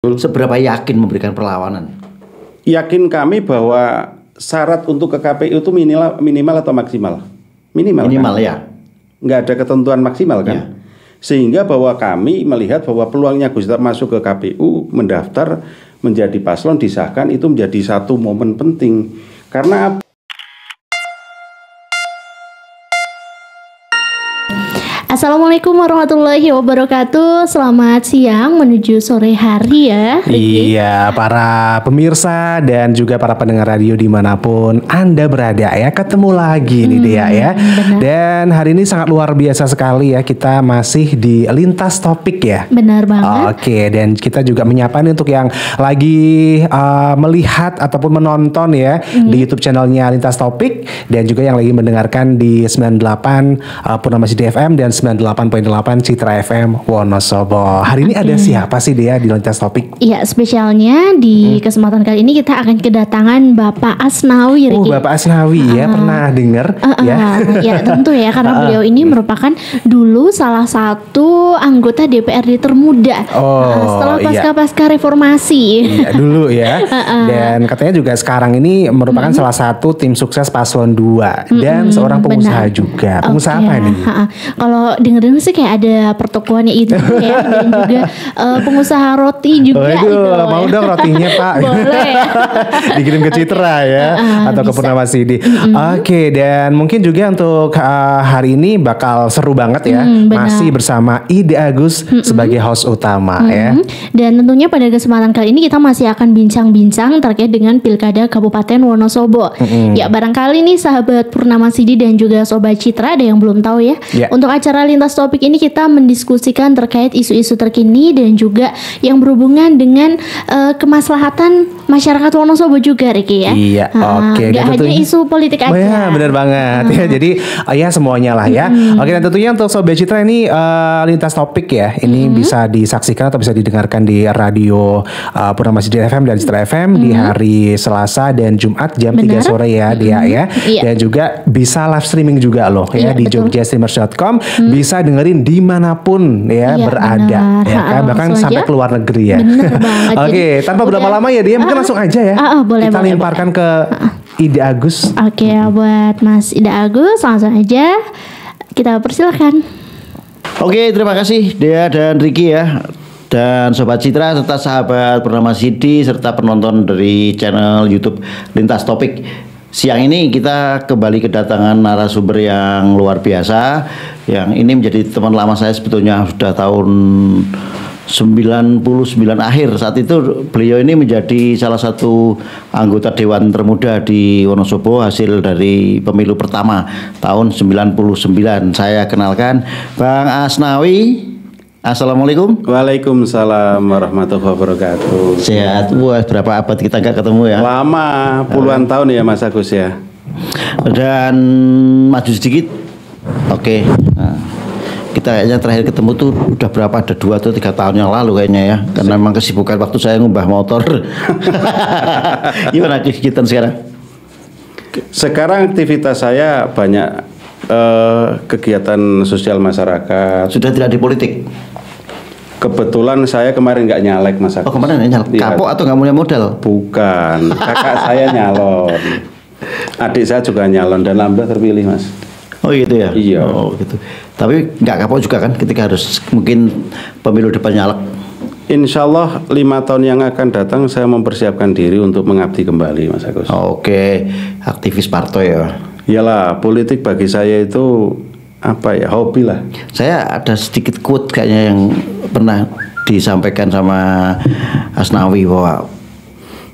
Seberapa yakin memberikan perlawanan? Yakin kami bahwa syarat untuk ke KPU itu minimal atau maksimal? Minimal kan? Ya. Nggak ada ketentuan maksimal kan? Ya. Sehingga bahwa kami melihat bahwa peluangnya Gus Dur masuk ke KPU, mendaftar menjadi paslon, disahkan, itu menjadi satu momen penting. Karena Assalamualaikum warahmatullahi wabarakatuh. Selamat siang menuju sore hari ya, Ricky. Iya, para pemirsa dan juga para pendengar radio dimanapun Anda berada ya, ketemu lagi nih Dea ya. Benar. Dan hari ini sangat luar biasa sekali ya, kita masih di lintas topik ya. Benar banget. Oke, dan kita juga menyapa nih untuk yang lagi melihat ataupun menonton ya di YouTube channelnya Lintas Topik, dan juga yang lagi mendengarkan di 98 Purnama City FM dan 98.8 Citra FM Wonosobo. Hari ini ada siapa sih dia di Lintas Topik? Iya, spesialnya di kesempatan kali ini kita akan kedatangan Bapak Asnawi, Ricky. Oh, Bapak Asnawi ya, pernah dengar ya? Ya tentu ya, karena beliau ini merupakan dulu salah satu anggota DPRD termuda setelah pasca reformasi. Iya, dulu ya. Dan katanya juga sekarang ini merupakan salah satu tim sukses paslon 2 dan seorang pengusaha juga. Pengusaha apa nih? Kalau dengerin sih kayak ada pertokoannya itu ya, dan juga pengusaha roti juga. Waduh, gitu mau ya. dong rotinya Pak. Boleh. Dikirim ke Citra ya, atau ke Purnama City. Oke, dan mungkin juga untuk hari ini bakal seru banget ya. Masih bersama Ide Agus sebagai host utama ya. Dan tentunya pada kesempatan kali ini kita masih akan bincang-bincang terkait dengan Pilkada Kabupaten Wonosobo. Ya, barangkali nih sahabat Purnama City dan juga Sobat Citra ada yang belum tahu ya. Untuk acara Lintas Topik ini kita mendiskusikan terkait isu-isu terkini dan juga yang berhubungan dengan kemaslahatan masyarakat Wonosobo juga, Ricky ya. Iya, oke. Gak hanya isu politik aja. Ya, benar banget ya. Jadi ya semuanya lah ya. Oke, dan tentunya untuk Sobat Citra ini Lintas Topik ya. Ini bisa disaksikan atau bisa didengarkan di radio Purnama City FM dan Citra FM di hari Selasa dan Jumat jam 3 sore ya dia ya. Dan juga bisa live streaming juga loh ya di jogjastreamers.com. Bisa dengerin dimanapun ya berada ya kan, bahkan sampai ke luar negeri ya. Oke, tanpa berlama-lama ya dia mungkin langsung aja ya. Kita lemparkan ke Ide Agus. Oke, buat Mas Ide Agus langsung aja kita persilakan. Oke, terima kasih Dea dan Ricky ya. Dan Sobat Citra serta sahabat Purnama City serta penonton dari channel YouTube Lintas Topik. Siang ini kita kembali kedatangan narasumber yang luar biasa. Yang ini menjadi teman lama saya sebetulnya sudah tahun 99 akhir. Saat itu beliau ini menjadi salah satu anggota Dewan Termuda di Wonosobo hasil dari pemilu pertama tahun 99. Saya kenalkan Bang Asnawi. Assalamualaikum. Waalaikumsalam warahmatullahi wabarakatuh. Sehat. Wah, berapa abad kita nggak ketemu ya? Lama, puluhan tahun ya Mas Agus ya. Dan maju sedikit. Oke. Nah, kita kayaknya terakhir ketemu tuh udah berapa? Ada 2 atau 3 tahun yang lalu kayaknya ya. Karena memang kesibukan waktu saya ngubah motor. Gimana kegiatan sekarang? Sekarang aktivitas saya banyak kegiatan sosial masyarakat. Sudah tidak di politik? Kebetulan saya kemarin nggak nyalek Mas Agus. Oh, kemarin nggak nyalek? Kapok atau nggak punya modal? Bukan, kakak saya nyalon, adik saya juga nyalon dan alhamdulillah terpilih Mas. Oh gitu ya? Iya. Oh gitu. Tapi nggak kapok juga kan ketika harus mungkin pemilu depan nyalek? Insya Allah 5 tahun yang akan datang saya mempersiapkan diri untuk mengabdi kembali Mas Agus. Oke, aktivis partai ya? Iyalah, politik bagi saya itu apa ya, hobi lah. Saya ada sedikit quote kayaknya yang pernah disampaikan sama Asnawi bahwa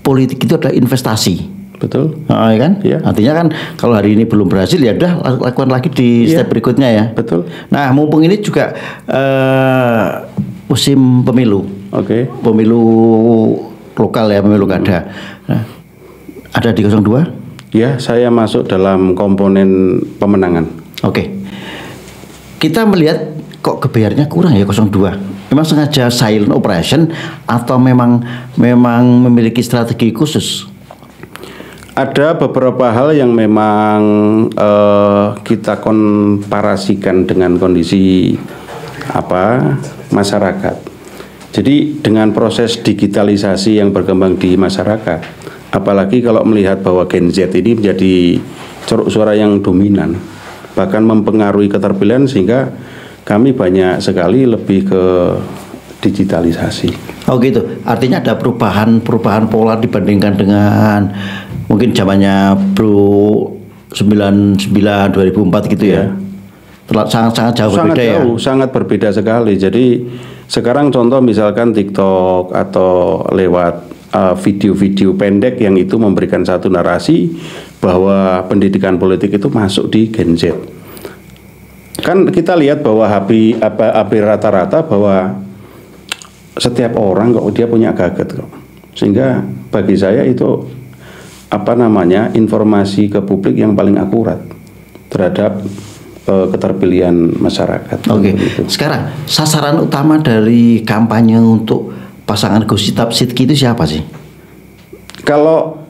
politik itu adalah investasi. Betul. Ya kan? Ya. Artinya kan kalau hari ini belum berhasil ya udah lakukan lagi di step berikutnya ya. Betul. Nah, mumpung ini juga musim pemilu. Oke. Pemilu lokal ya, pemilu kada. Nah, ada di 02? Ya, saya masuk dalam komponen pemenangan. Oke. Kita melihat kok kebayarnya kurang ya 02. Memang sengaja silent operation atau memang memiliki strategi khusus? Ada beberapa hal yang memang kita komparasikan dengan kondisi masyarakat. Jadi dengan proses digitalisasi yang berkembang di masyarakat, apalagi kalau melihat bahwa Gen Z ini menjadi ceruk suara yang dominan, bahkan mempengaruhi keterpilihan, sehingga kami banyak sekali lebih ke digitalisasi. Oh gitu. Artinya ada perubahan pola dibandingkan dengan mungkin zamannya Bro 99 2004 gitu ya. Sangat jauh berbeda ya. Sangat berbeda sekali. Jadi sekarang contoh misalkan TikTok atau lewat video-video pendek yang itu memberikan satu narasi bahwa pendidikan politik itu masuk di Gen Z. Kan kita lihat bahwa hampir rata-rata bahwa setiap orang kok dia punya gadget kok. Sehingga bagi saya itu informasi ke publik yang paling akurat terhadap keterpilihan masyarakat. Oke. Sekarang sasaran utama dari kampanye untuk pasangan Gus Ipta Sidki itu siapa sih? Kalau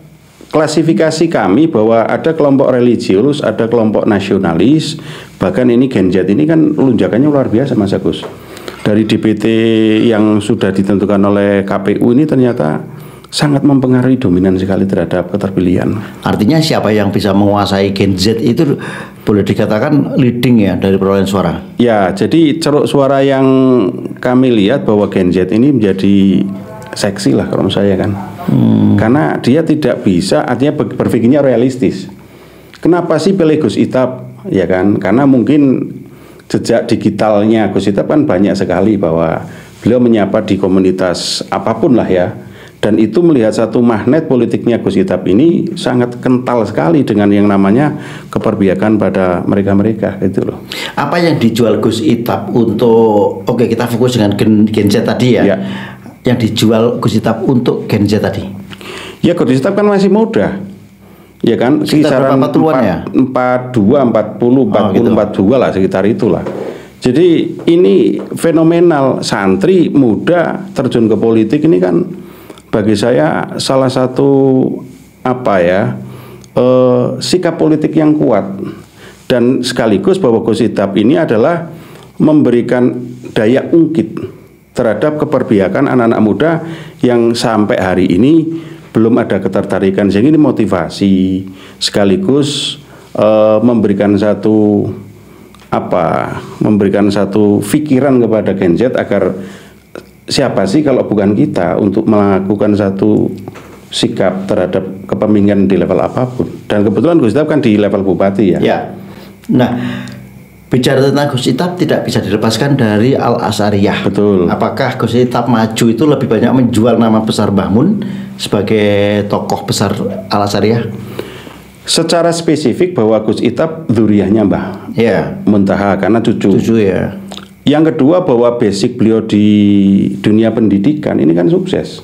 klasifikasi kami bahwa ada kelompok religius, ada kelompok nasionalis, bahkan ini Gen Z ini kan lunjakannya luar biasa Mas Agus. Dari DPT yang sudah ditentukan oleh KPU ini ternyata sangat mempengaruhi, dominan sekali terhadap keterpilihan. Artinya siapa yang bisa menguasai Gen Z itu boleh dikatakan leading ya dari perolehan suara. Ya, jadi ceruk suara yang kami lihat bahwa Gen Z ini menjadi seksi lah kalau menurut saya kan. Karena dia tidak bisa, artinya berpikirnya realistis. Kenapa sih pilih Gus Ipta? Ya kan, karena mungkin jejak digitalnya Gus Ipta kan banyak sekali, bahwa beliau menyapa di komunitas apapun lah ya. Dan itu melihat satu magnet politiknya Gus Ipta ini sangat kental sekali dengan yang namanya keperpihakan pada mereka-mereka itu loh. Apa yang dijual Gus Ipta untuk, oke kita fokus dengan Gen Z tadi ya. Yang dijual Gus Ipta untuk Gen Z tadi? Ya Gus Ipta kan masih muda. Ya kan, kisaran 42, 40, 42 lah, sekitar itulah. Jadi ini fenomenal, santri muda terjun ke politik ini kan bagi saya salah satu sikap politik yang kuat, dan sekaligus bahwa Gus Ipta ini adalah memberikan daya ungkit terhadap keperpihakan anak-anak muda yang sampai hari ini belum ada ketertarikan, sehingga ini motivasi sekaligus memberikan satu pikiran kepada Gen Z agar siapa sih kalau bukan kita untuk melakukan satu sikap terhadap kepemimpinan di level apapun. Dan kebetulan Gus Ipta kan di level bupati ya. Ya. Nah, bicara tentang Gus Ipta tidak bisa dilepaskan dari Al-Azhariyah. Betul. Apakah Gus Ipta maju itu lebih banyak menjual nama besar Mbah Mun sebagai tokoh besar Al-Azhariyah? Secara spesifik bahwa Gus Ipta dzurriahnya Mbah Muntaha karena cucu ya. Yang kedua bahwa basic beliau di dunia pendidikan ini kan sukses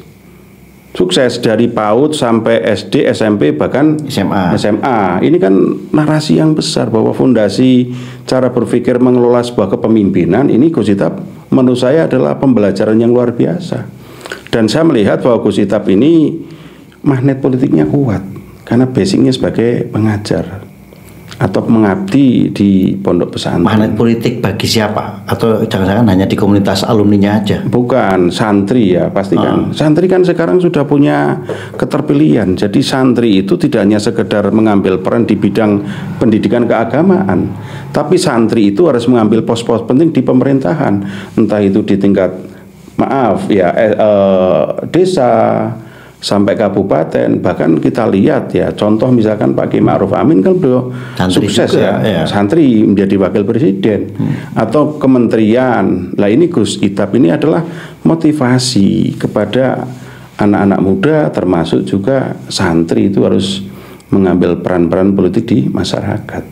dari PAUD sampai SD, SMP, bahkan SMA. Ini kan narasi yang besar bahwa fondasi cara berpikir mengelola sebuah kepemimpinan ini Gus Ipta menurut saya adalah pembelajaran yang luar biasa. Dan saya melihat bahwa Gus Ipta ini magnet politiknya kuat karena basicnya sebagai pengajar atau mengabdi di pondok pesantren. Magnet politik bagi siapa? Atau jangan-jangan hanya di komunitas alumninya aja? Bukan, santri ya pasti kan. Santri kan sekarang sudah punya keterpilihan. Jadi santri itu tidak hanya sekedar mengambil peran di bidang pendidikan keagamaan, tapi santri itu harus mengambil pos-pos penting di pemerintahan. Entah itu di tingkat desa sampai kabupaten, bahkan kita lihat ya contoh misalkan Pak Kiai Ma'ruf Amin kan beliau sukses juga, ya santri menjadi wakil presiden atau kementerian. Lah ini Gus Ipta ini adalah motivasi kepada anak-anak muda termasuk juga santri itu harus mengambil peran-peran politik di masyarakat.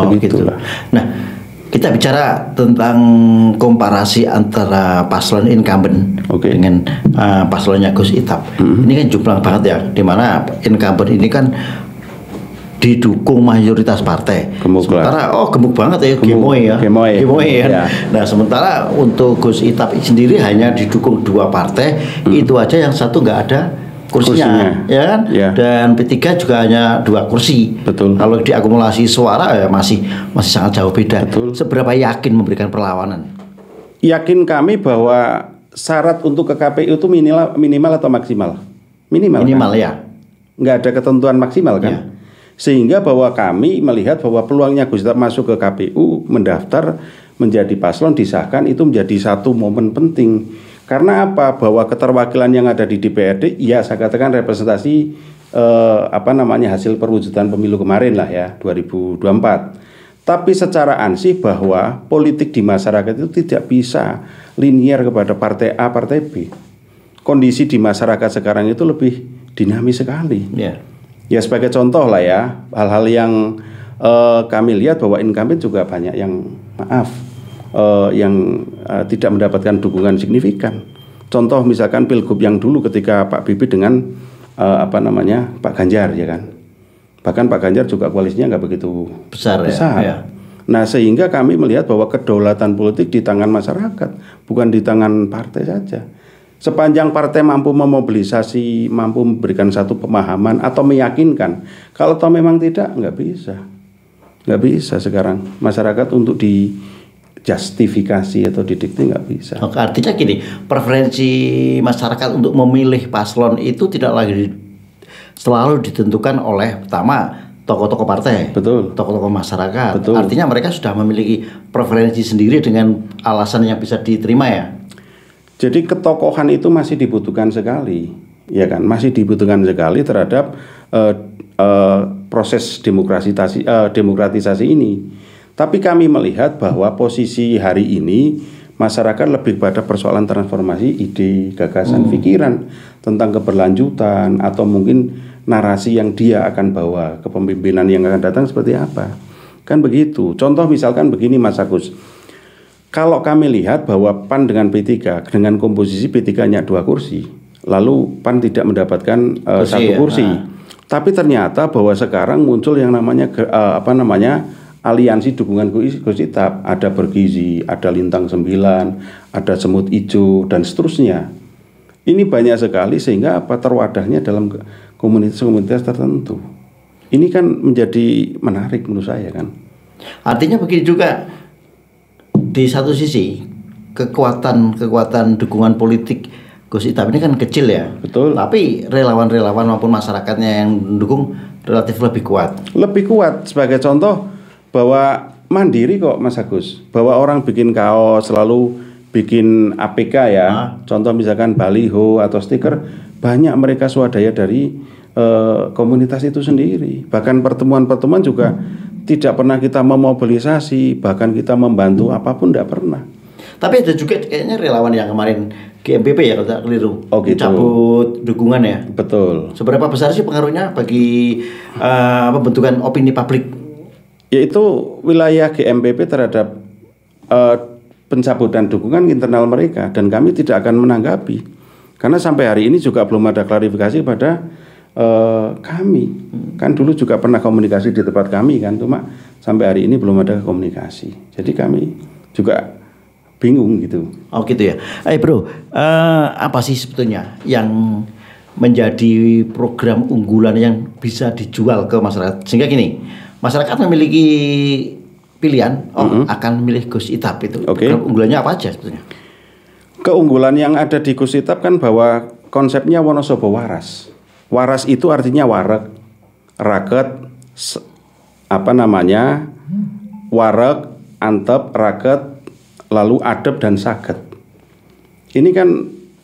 Begitulah. Nah, kita bicara tentang komparasi antara paslon incumbent dengan paslonnya Gus Ipta. Ini kan jumplang banget ya, dimana incumbent ini kan didukung mayoritas partai. Sementara gemuk banget ya, gemoy ya. Nah, sementara untuk Gus Ipta sendiri hanya didukung 2 partai, itu aja yang satu nggak ada kursinya, ya kan? Dan P3 juga hanya 2 kursi. Betul. Kalau diakumulasi suara ya masih sangat jauh beda. Betul. Seberapa yakin memberikan perlawanan? Yakin kami bahwa syarat untuk ke KPU itu minimal atau maksimal? Minimal kan? Ya. Nggak ada ketentuan maksimal kan? Ya. Sehingga bahwa kami melihat bahwa peluangnya Gus Itap masuk ke KPU, mendaftar menjadi paslon, disahkan, itu menjadi satu momen penting. Karena apa? Bahwa keterwakilan yang ada di DPRD, ya saya katakan representasi hasil perwujudan pemilu kemarin lah ya, 2024. Tapi secara ansih bahwa politik di masyarakat itu tidak bisa linier kepada partai A, partai B. Kondisi di masyarakat sekarang itu lebih dinamis sekali. Ya sebagai contoh lah ya, hal-hal yang kami lihat bahwa incumbent juga banyak yang tidak mendapatkan dukungan signifikan. Contoh misalkan pilgub yang dulu ketika Pak Bibit dengan Pak Ganjar ya kan. Bahkan Pak Ganjar juga koalisinya nggak begitu besar. Ya. Nah sehingga kami melihat bahwa kedaulatan politik di tangan masyarakat, bukan di tangan partai saja. Sepanjang partai mampu memobilisasi, mampu memberikan satu pemahaman atau meyakinkan. Kalau toh memang tidak, nggak bisa sekarang masyarakat untuk dijustifikasi atau didikte nggak bisa. Oke, artinya gini, preferensi masyarakat untuk memilih paslon itu tidak lagi selalu ditentukan oleh pertama tokoh-tokoh partai, betul, tokoh-tokoh masyarakat. Betul. Artinya mereka sudah memiliki preferensi sendiri dengan alasan yang bisa diterima ya. Jadi ketokohan itu masih dibutuhkan sekali, ya kan? Masih dibutuhkan sekali terhadap proses demokratisasi ini. Tapi kami melihat bahwa posisi hari ini masyarakat lebih pada persoalan transformasi ide, gagasan, pikiran tentang keberlanjutan atau mungkin narasi yang dia akan bawa kepemimpinan yang akan datang seperti apa. Kan begitu. Contoh misalkan begini Mas Agus. Kalau kami lihat bahwa PAN dengan P3 dengan komposisi P3 hanya 2 kursi, lalu PAN tidak mendapatkan 1 kursi. Tapi ternyata bahwa sekarang muncul yang namanya aliansi dukungan Gus Itap, ada Bergizi, ada Lintang 9, ada Semut Ijo dan seterusnya. Ini banyak sekali sehingga terwadahnya dalam komunitas tertentu. Ini kan menjadi menarik menurut saya kan. Artinya begini juga. Di satu sisi kekuatan dukungan politik Gus Itap ini kan kecil ya. Betul. Tapi relawan-relawan maupun masyarakatnya yang mendukung relatif lebih kuat. Lebih kuat. Sebagai contoh bahwa mandiri kok Mas Agus. Bahwa orang bikin kaos selalu bikin APK ya. Contoh misalkan baliho atau stiker, banyak mereka swadaya dari komunitas itu sendiri. Bahkan pertemuan-pertemuan juga tidak pernah kita memobilisasi, bahkan kita membantu apapun tidak pernah. Tapi ada juga kayaknya relawan yang kemarin GMPP ya kalau tidak keliru, cabut dukungan ya. Betul. Seberapa besar sih pengaruhnya bagi pembentukan opini publik? Yaitu wilayah GMPP terhadap pencabutan dukungan internal mereka, dan kami tidak akan menanggapi karena sampai hari ini juga belum ada klarifikasi pada kami. Kan dulu juga pernah komunikasi di tempat kami kan, cuma sampai hari ini belum ada komunikasi. Jadi kami juga bingung gitu. Oh gitu ya. Bro, apa sih sebetulnya yang menjadi program unggulan yang bisa dijual ke masyarakat? Sehingga gini, masyarakat memiliki pilihan, akan memilih Gus Itap itu. Program unggulannya apa aja sebetulnya? Keunggulan yang ada di Gus Itap kan bahwa konsepnya Wonosobo waras. Waras itu artinya wareg, raket, wareg, antep, raket, lalu adep dan saget. Ini kan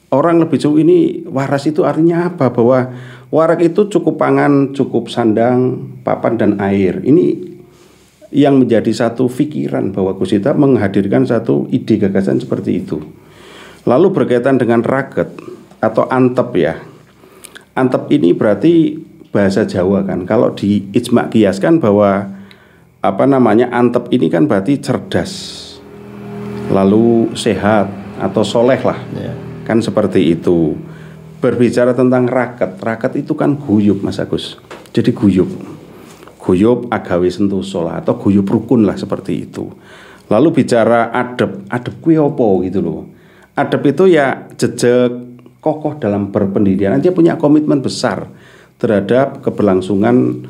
orang lebih jauh, ini waras itu artinya apa? Bahwa wareg itu cukup pangan, cukup sandang, papan dan air. Ini yang menjadi satu pikiran bahwa Gus Itap menghadirkan satu ide gagasan seperti itu. Lalu berkaitan dengan raket atau antep ya. Antep ini berarti bahasa Jawa kan. Kalau di ijma kiaskan bahwa antep ini kan berarti cerdas, lalu sehat atau soleh lah, kan seperti itu. Berbicara tentang raket itu kan guyub Mas Agus. Jadi guyub agawe sentosa lah, atau guyub rukun lah seperti itu. Lalu bicara adep kuwi opo gitu loh. Adep itu ya jejak kokoh dalam berpendidikan, dia punya komitmen besar terhadap keberlangsungan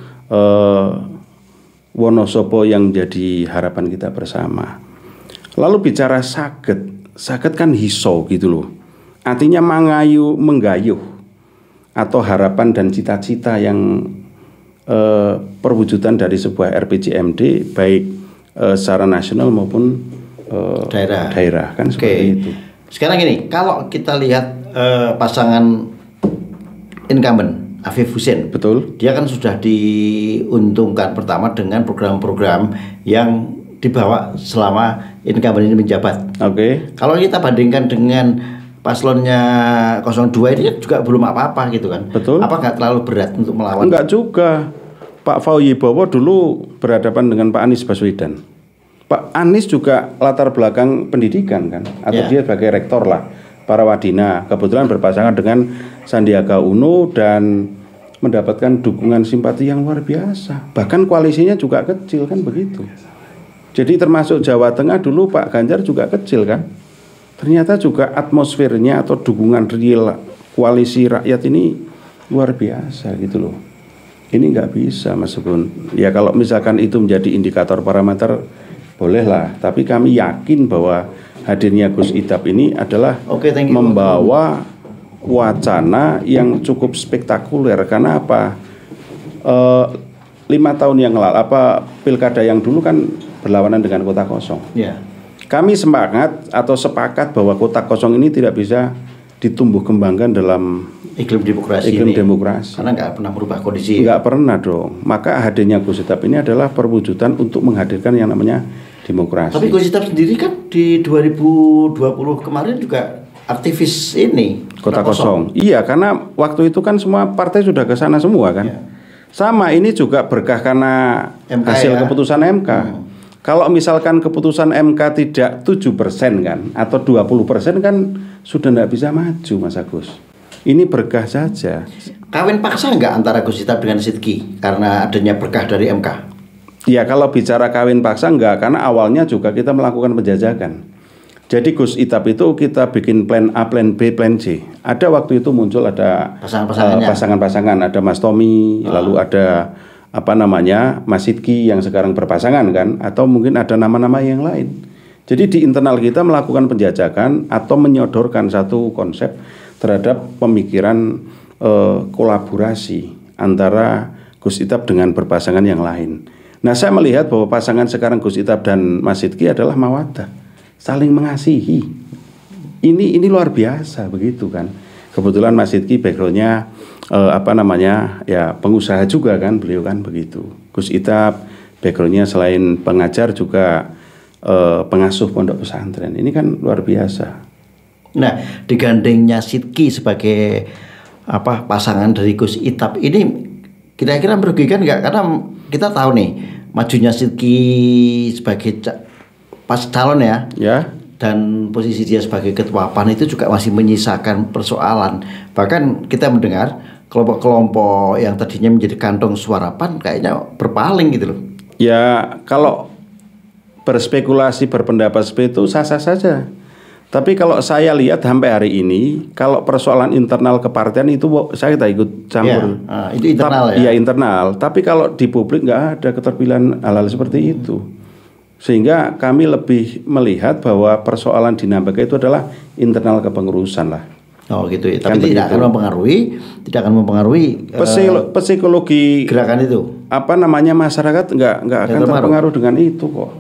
Wonosobo yang jadi harapan kita bersama. Lalu bicara saget kan hiso gitu loh. artinya menggayuh atau harapan dan cita-cita yang perwujudan dari sebuah RPJMD baik secara nasional maupun daerah kan seperti itu. Sekarang gini, kalau kita lihat pasangan incumbent Afif Hussein, betul, dia kan sudah diuntungkan pertama dengan program-program yang dibawa selama incumbent ini menjabat. Kalau kita bandingkan dengan paslonnya 02 ini juga belum apa-apa gitu kan. Betul. Apa nggak terlalu berat untuk melawan? Enggak juga. Pak Fauzi-Bowo dulu berhadapan dengan Pak Anies Baswedan. Pak Anies juga latar belakang pendidikan kan, atau dia sebagai rektor lah para Wadina. Kebetulan berpasangan dengan Sandiaga Uno dan mendapatkan dukungan simpati yang luar biasa. Bahkan koalisinya juga kecil kan begitu. Jadi termasuk Jawa Tengah dulu Pak Ganjar juga kecil kan. Ternyata juga atmosfernya atau dukungan real koalisi rakyat ini luar biasa gitu loh. Ini nggak bisa Mas Gun. Ya kalau misalkan itu menjadi indikator parameter bolehlah. Tapi kami yakin bahwa hadirnya Gus Ithab ini adalah membawa wacana yang cukup spektakuler. Karena apa? 5 tahun yang lalu pilkada yang dulu kan berlawanan dengan kota kosong. Kami semangat atau sepakat bahwa kota kosong ini tidak bisa ditumbuh kembangkan dalam iklim demokrasi. Karena nggak pernah merubah kondisi. Nggak pernah dong. Maka hadirnya Gus Ithab ini adalah perwujudan untuk menghadirkan yang namanya demokrasi. Tapi Gus Ithab sendiri kan di 2020 kemarin juga aktivis ini kota kosong. Iya, karena waktu itu kan semua partai sudah ke sana semua kan. Sama ini juga berkah karena hasil keputusan MK. Kalau misalkan keputusan MK tidak 7% kan atau 20% kan sudah tidak bisa maju Mas Agus. Ini berkah saja. Kawin paksa nggak antara Gus Ithab dengan Sidki karena adanya berkah dari MK? Ya kalau bicara kawin paksa enggak, karena awalnya juga kita melakukan penjajakan. Jadi Gus Ithab itu kita bikin plan A, plan B, plan C. Ada waktu itu muncul ada pasangan-pasangan, ada Mas Tommy, lalu ada Mas Sidki yang sekarang berpasangan kan, atau mungkin ada nama-nama yang lain. Jadi di internal kita melakukan penjajakan atau menyodorkan satu konsep terhadap pemikiran kolaborasi antara Gus Ithab dengan berpasangan yang lain. Nah saya melihat bahwa pasangan sekarang Gus Ithab dan Mas Sidki adalah mawaddah, saling mengasihi. Ini luar biasa begitu kan. Kebetulan Mas Sidki backgroundnya ya pengusaha juga kan beliau kan begitu. Gus Ithab backgroundnya selain pengajar juga pengasuh pondok pesantren. Ini kan luar biasa. Nah digandengnya Sidki sebagai pasangan dari Gus Ithab ini kira-kira merugikan nggak? Karena kita tahu nih majunya Sidki sebagai calon ya. Dan posisi dia sebagai ketua PAN itu juga masih menyisakan persoalan. Bahkan kita mendengar kelompok-kelompok yang tadinya menjadi kantong suara PAN kayaknya berpaling gitu loh. Ya kalau berspekulasi berpendapat seperti itu sah-sah saja. Tapi kalau saya lihat sampai hari ini, kalau persoalan internal kepartian itu saya tak ikut campur. Itu internal ya? Iya internal. Tapi kalau di publik nggak ada keterpilihan hal-hal seperti itu. Sehingga kami lebih melihat bahwa persoalan dinamika itu adalah internal kepengurusan lah. Oh gitu ya. Tapi tidak akan mempengaruhi psikologi gerakan itu. Masyarakat nggak akan terpengaruh dengan itu kok.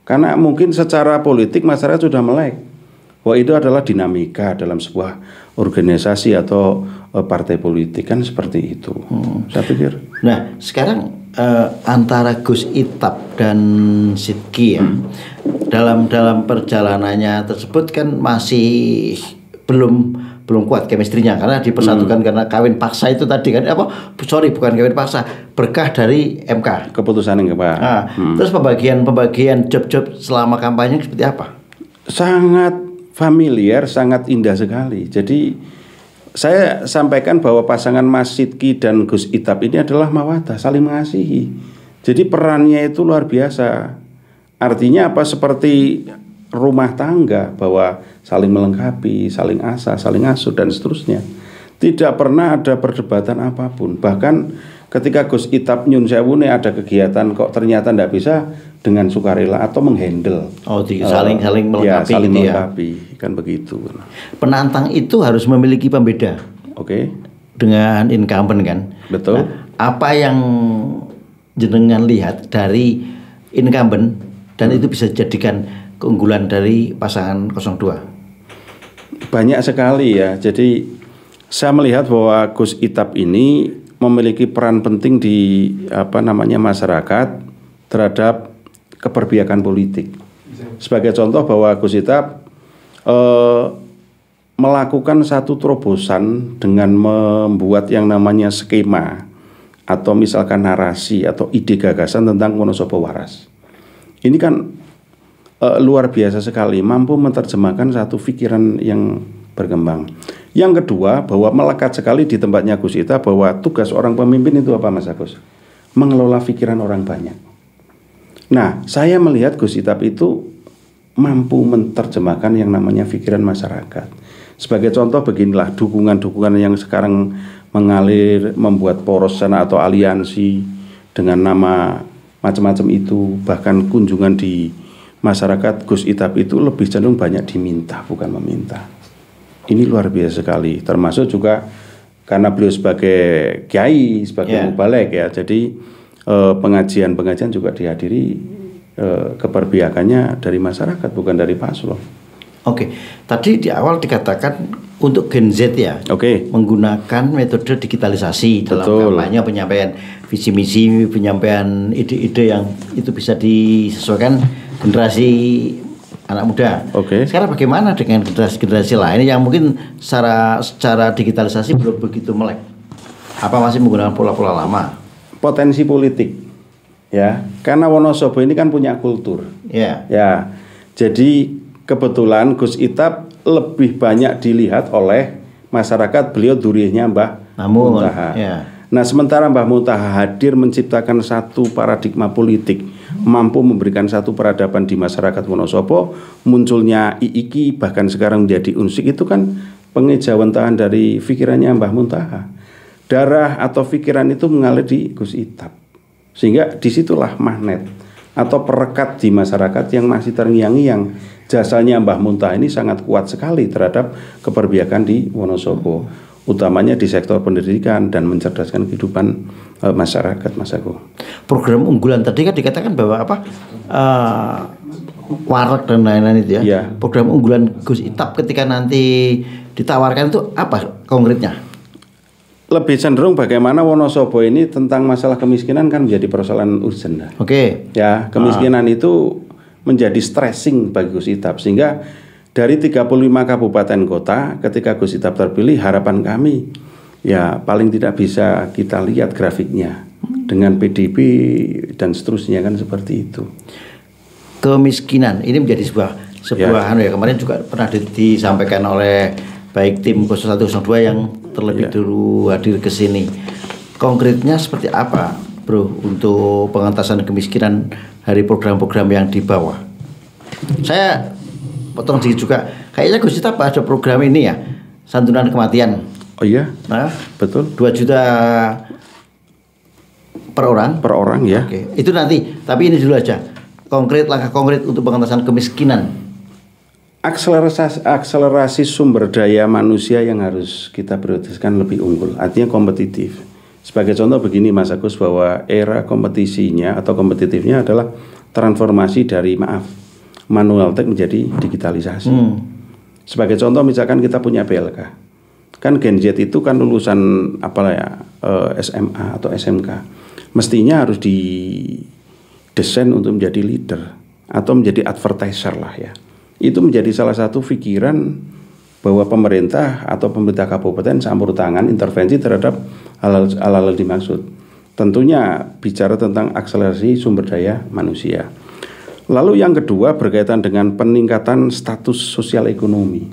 Karena mungkin secara politik masyarakat sudah melek bahwa itu adalah dinamika dalam sebuah organisasi atau partai politik kan seperti itu. Saya pikir. Nah sekarang antara Gus Ithab dan Sidki ya dalam perjalanannya tersebut kan masih belum kuat chemistry-nya karena dipersatukan karena kawin paksa itu tadi kan bukan kawin paksa, berkah dari MK keputusan MK. Terus pembagian job-job selama kampanye seperti apa? Sangat familiar, sangat indah sekali. Jadi saya sampaikan bahwa pasangan Mas Sidki dan Gus Ithab ini adalah mawaddah, saling mengasihi. Jadi perannya itu luar biasa. Artinya seperti rumah tangga, bahwa saling melengkapi, saling asah, saling asuh dan seterusnya. Tidak pernah ada perdebatan apapun. Bahkan ketika Gus Ithab nyun sewune ada kegiatan kok ternyata tidak bisa, dengan sukarela atau menghandle. Saling melengkapi, ya, saling gitu melengkapi, kan begitu. Penantang itu harus memiliki pembeda. Dengan incumbent kan. Betul. Nah, apa yang jenengan lihat dari incumbent dan itu bisa dijadikan keunggulan dari pasangan 02? Banyak sekali ya. Jadi saya melihat bahwa Gus Ithap ini memiliki peran penting di masyarakat terhadap keberpihakan politik. Sebagai contoh bahwa Gus Ithap melakukan satu terobosan dengan membuat yang namanya skema atau misalkan narasi atau ide gagasan tentang Wonosobo waras. Ini kan luar biasa sekali, mampu menerjemahkan satu pikiran yang berkembang. Yang kedua, bahwa melekat sekali di tempatnya Gus Ithap bahwa tugas orang pemimpin itu apa, Mas Agus? Mengelola pikiran orang banyak. Nah, saya melihat Gus Ithap itu mampu menerjemahkan yang namanya pikiran masyarakat. Sebagai contoh beginilah, dukungan-dukungan yang sekarang mengalir, membuat poros sana atau aliansi dengan nama macam-macam itu, bahkan kunjungan di masyarakat Gus Ithap itu lebih cenderung banyak diminta, bukan meminta. Ini luar biasa sekali. Termasuk juga karena beliau sebagai kiai, sebagai mubalek ya. Jadi pengajian-pengajian juga dihadiri, keberpihakannya dari masyarakat, bukan dari paslon. Tadi di awal dikatakan untuk Gen Z ya, menggunakan metode digitalisasi dalam kampanye, penyampaian visi misi, penyampaian ide-ide yang itu bisa disesuaikan generasi anak muda. Sekarang bagaimana dengan generasi lain yang mungkin secara digitalisasi belum begitu melek? Apa masih menggunakan pola-pola lama? Potensi politik, ya, karena Wonosobo ini kan punya kultur. Ya, jadi kebetulan Gus Ithap lebih banyak dilihat oleh masyarakat, beliau durihnya Mbah Muntaha. Nah, sementara Mbah Muntaha hadir menciptakan satu paradigma politik, mampu memberikan satu peradaban di masyarakat Wonosobo, munculnya IIKI, bahkan sekarang menjadi UNSIK, itu kan pengejawantahan dari pikirannya Mbah Muntaha. Darah atau pikiran itu mengalir di Gus Ithap, sehingga disitulah magnet atau perekat di masyarakat yang masih terngiang-ngiang. Jasanya Mbah Muntaha ini sangat kuat sekali terhadap keberpihakan di Wonosobo, utamanya di sektor pendidikan dan mencerdaskan kehidupan masyarakat, Mas Agung. Program unggulan tadi kan dikatakan bahwa wareg dan lain-lain itu ya. Program unggulan Gus Ithap ketika nanti ditawarkan itu apa konkretnya? Lebih cenderung bagaimana Wonosobo ini tentang masalah kemiskinan kan menjadi persoalan urgent. Ya, kemiskinan itu menjadi stressing bagi Gus Ithap, sehingga dari 35 kabupaten kota ketika Gus Ithap terpilih, harapan kami ya paling tidak bisa kita lihat grafiknya dengan PDB dan seterusnya, kan seperti itu. Kemiskinan ini menjadi sebuah kemarin juga pernah disampaikan oleh baik tim 0102 yang terlebih dulu hadir ke sini. Konkretnya seperti apa, Bro, untuk pengentasan kemiskinan dari program-program yang di bawah? Saya potong sedikit juga. Kayaknya Gus Ithap ada program ini ya, santunan kematian. Nah, betul. 2 juta per orang ya. Itu nanti, tapi ini dulu aja. Langkah konkret untuk pengentasan kemiskinan. Akselerasi sumber daya manusia yang harus kita prioritaskan lebih unggul, artinya kompetitif. Sebagai contoh begini, Mas Agus, bahwa era kompetisinya atau kompetitifnya adalah transformasi dari manual tech menjadi digitalisasi. Sebagai contoh misalkan kita punya PLK, kan Gen Z itu kan lulusan SMA atau SMK, mestinya harus didesain untuk menjadi leader atau menjadi advertiser lah ya. Itu menjadi salah satu pikiran bahwa pemerintah atau pemerintah kabupaten campur tangan intervensi terhadap hal-hal dimaksud. Tentunya bicara tentang akselerasi sumber daya manusia. Lalu yang kedua berkaitan dengan peningkatan status sosial ekonomi.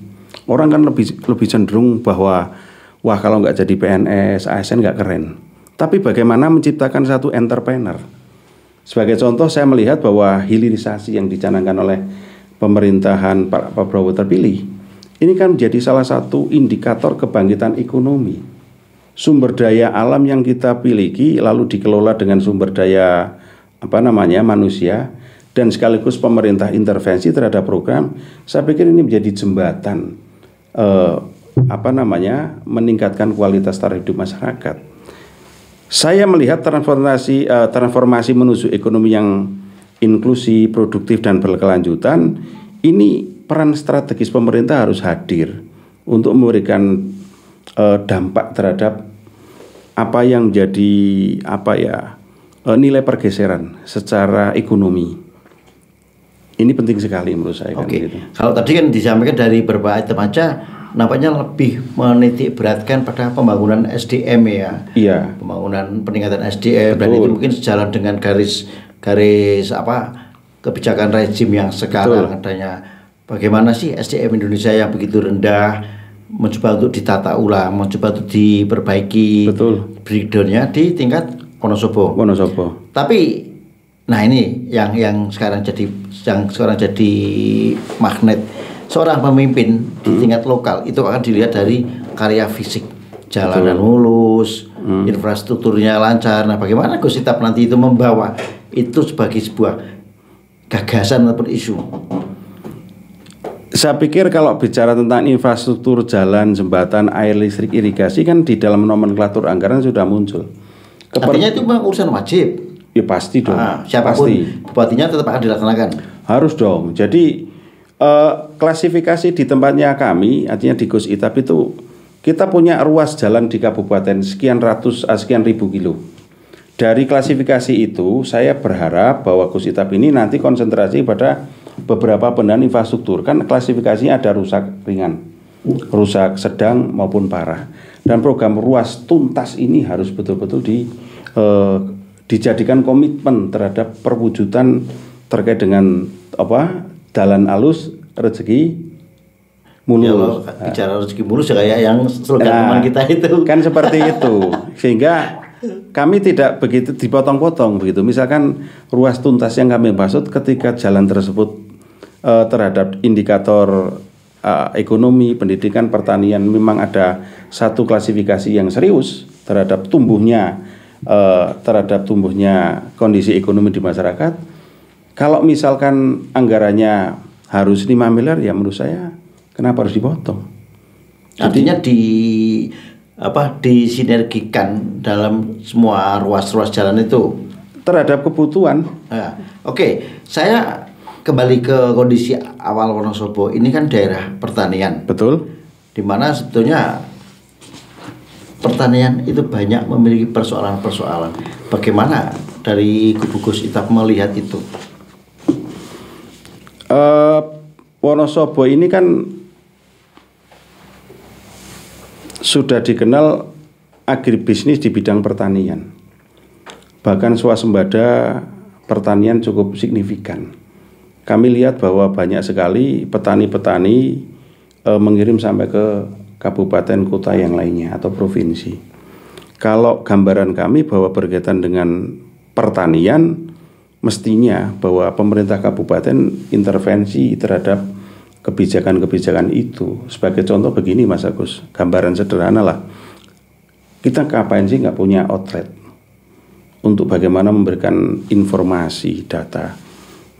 Orang kan lebih cenderung bahwa wah kalau nggak jadi PNS, ASN nggak keren. Tapi bagaimana menciptakan satu entrepreneur? Sebagai contoh saya melihat bahwa hilirisasi yang dicanangkan oleh pemerintahan Pak Prabowo terpilih, ini kan menjadi salah satu indikator kebangkitan ekonomi. Sumber daya alam yang kita miliki lalu dikelola dengan sumber daya manusia, dan sekaligus pemerintah intervensi terhadap program, saya pikir ini menjadi jembatan meningkatkan kualitas taraf hidup masyarakat. Saya melihat transformasi menuju ekonomi yang inklusif, produktif dan berkelanjutan, ini peran strategis pemerintah harus hadir untuk memberikan dampak terhadap apa yang menjadi nilai pergeseran secara ekonomi. Ini penting sekali menurut saya. Oke. Kalau tadi kan disampaikan dari beberapa item aja, nampaknya lebih menitik beratkan pada pembangunan SDM ya. Iya. Pembangunan peningkatan SDM. Betul. Dan itu mungkin sejalan dengan garis kebijakan rezim yang sekarang. Betul. Adanya. Bagaimana sih SDM Indonesia yang begitu rendah, mencoba untuk ditata ulang, mencoba untuk diperbaiki. Betul. Breakdown-nya di tingkat Wonosobo. Tapi nah ini yang sekarang jadi magnet seorang pemimpin di tingkat lokal itu akan dilihat dari karya fisik, jalanan mulus, infrastrukturnya lancar. Nah, bagaimana Gus Itap nanti itu membawa itu sebagai sebuah gagasan ataupun isu? Saya pikir kalau bicara tentang infrastruktur jalan, jembatan, air, listrik, irigasi kan di dalam nomenklatur anggaran sudah muncul. Artinya itu urusan wajib. Ya pasti dong. Siapapun bupatinya tetap akan dilaksanakan. Harus dong. Jadi klasifikasi di tempatnya kami, artinya di Gus Itap itu kita punya ruas jalan di kabupaten sekian ribu kilo. Dari klasifikasi itu saya berharap bahwa Gus Itap ini nanti konsentrasi pada beberapa benahan infrastruktur. Kan klasifikasinya ada rusak ringan, rusak sedang maupun parah. Dan program ruas tuntas ini harus betul-betul dijadikan komitmen terhadap perwujudan terkait dengan dalan alus rezeki mulus. Ya, bicara rezeki mulus ya kayak yang slogan teman kita itu. Kan seperti itu. Sehingga kami tidak begitu dipotong-potong begitu. Misalkan ruas tuntas yang kami maksud ketika jalan tersebut terhadap indikator ekonomi, pendidikan, pertanian memang ada satu klasifikasi yang serius terhadap tumbuhnya kondisi ekonomi di masyarakat. Kalau misalkan anggarannya harus 5 miliar ya menurut saya kenapa harus dipotong? Artinya disinergikan dalam semua ruas-ruas jalan itu terhadap kebutuhan. Oke, saya kembali ke kondisi awal Wonosobo. Ini kan daerah pertanian. Betul. Di mana sebetulnya pertanian itu banyak memiliki persoalan-persoalan. Bagaimana dari kubu Gus Itap melihat itu? Wonosobo ini kan sudah dikenal agribisnis di bidang pertanian. Bahkan swasembada pertanian cukup signifikan. Kami lihat bahwa banyak sekali petani-petani mengirim sampai ke kabupaten kota yang lainnya atau provinsi. Kalau gambaran kami bahwa berkaitan dengan pertanian, mestinya bahwa pemerintah kabupaten intervensi terhadap kebijakan-kebijakan itu. Sebagai contoh begini Mas Agus, gambaran sederhana lah. Kita ngapain sih nggak punya outlet untuk bagaimana memberikan informasi, data,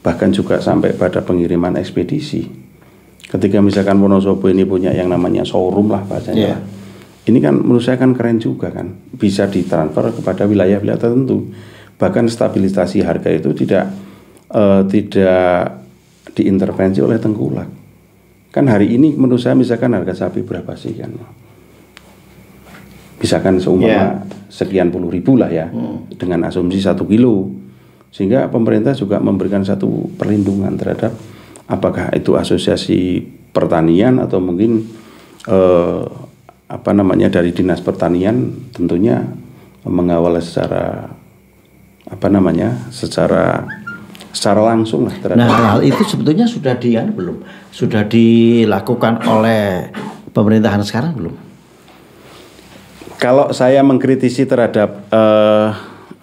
bahkan juga sampai pada pengiriman ekspedisi. Ketika misalkan Wonosobo ini punya yang namanya showroom lah bahasanya. Yeah. Ini kan menurut saya kan keren juga kan. Bisa ditransfer kepada wilayah-wilayah tertentu. Bahkan stabilisasi harga itu tidak diintervensi oleh tengkulak. Kan hari ini menurut saya misalkan harga sapi berapa sih kan? Misalkan seumpama sekian puluh ribu lah ya. Dengan asumsi 1 kilo. Sehingga pemerintah juga memberikan satu perlindungan terhadap apakah itu asosiasi pertanian atau mungkin dari dinas pertanian tentunya mengawal secara langsung lah terhadap. Nah, hal itu sebetulnya sudah sudah dilakukan oleh pemerintahan sekarang belum? Kalau saya mengkritisi terhadap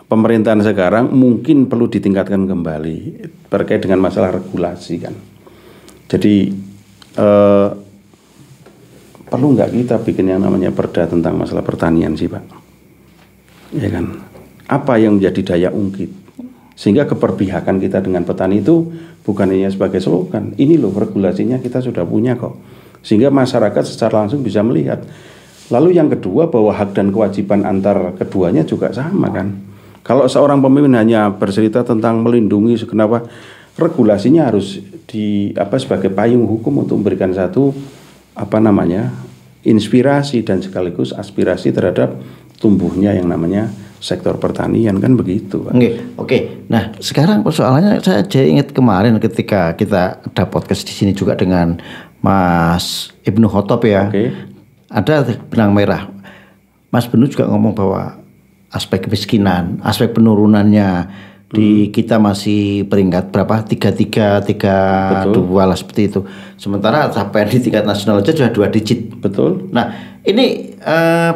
pemerintahan sekarang mungkin perlu ditingkatkan kembali terkait dengan masalah regulasi kan. Jadi perlu nggak kita bikin yang namanya perda tentang masalah pertanian sih Pak? Ya kan? Apa yang menjadi daya ungkit Sehingga keberpihakan kita dengan petani itu bukan hanya sebagai slogan. Ini loh regulasinya kita sudah punya kok. Sehingga masyarakat secara langsung bisa melihat. Lalu yang kedua bahwa hak dan kewajiban antar keduanya juga sama kan. Kalau seorang pemimpin hanya bercerita tentang melindungi kenapa regulasinya harus sebagai payung hukum untuk memberikan satu inspirasi dan sekaligus aspirasi terhadap tumbuhnya yang namanya sektor pertanian kan begitu. Oke. Nah, sekarang persoalannya saya jadi ingat kemarin ketika kita ada podcast di sini juga dengan Mas Ibnu Khotob ya. Ada benang merah. Mas Ibnu juga ngomong bahwa aspek kemiskinan, aspek penurunannya di kita masih peringkat berapa? 33, 32 lah seperti itu. Sementara capaian di tingkat nasional aja sudah 2 digit. Betul. Nah, ini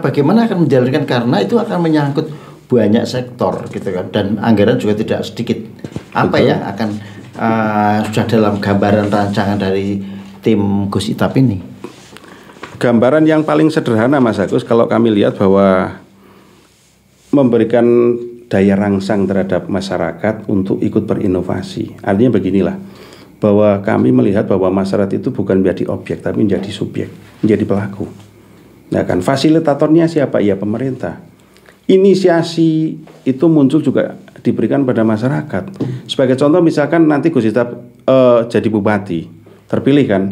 bagaimana akan menjalankan karena itu akan menyangkut banyak sektor gitu kan, dan anggaran juga tidak sedikit. Apa yang akan sudah dalam gambaran rancangan dari tim Gus Itap ini? Gambaran yang paling sederhana Mas Agus, kalau kami lihat bahwa memberikan daya rangsang terhadap masyarakat untuk ikut berinovasi. Artinya beginilah, bahwa kami melihat bahwa masyarakat itu bukan menjadi objek tapi menjadi subjek, menjadi pelaku. Nah kan fasilitatornya siapa? Ya pemerintah. Inisiasi itu muncul juga diberikan pada masyarakat. Sebagai contoh misalkan nanti Gus Itap jadi bupati, terpilih kan,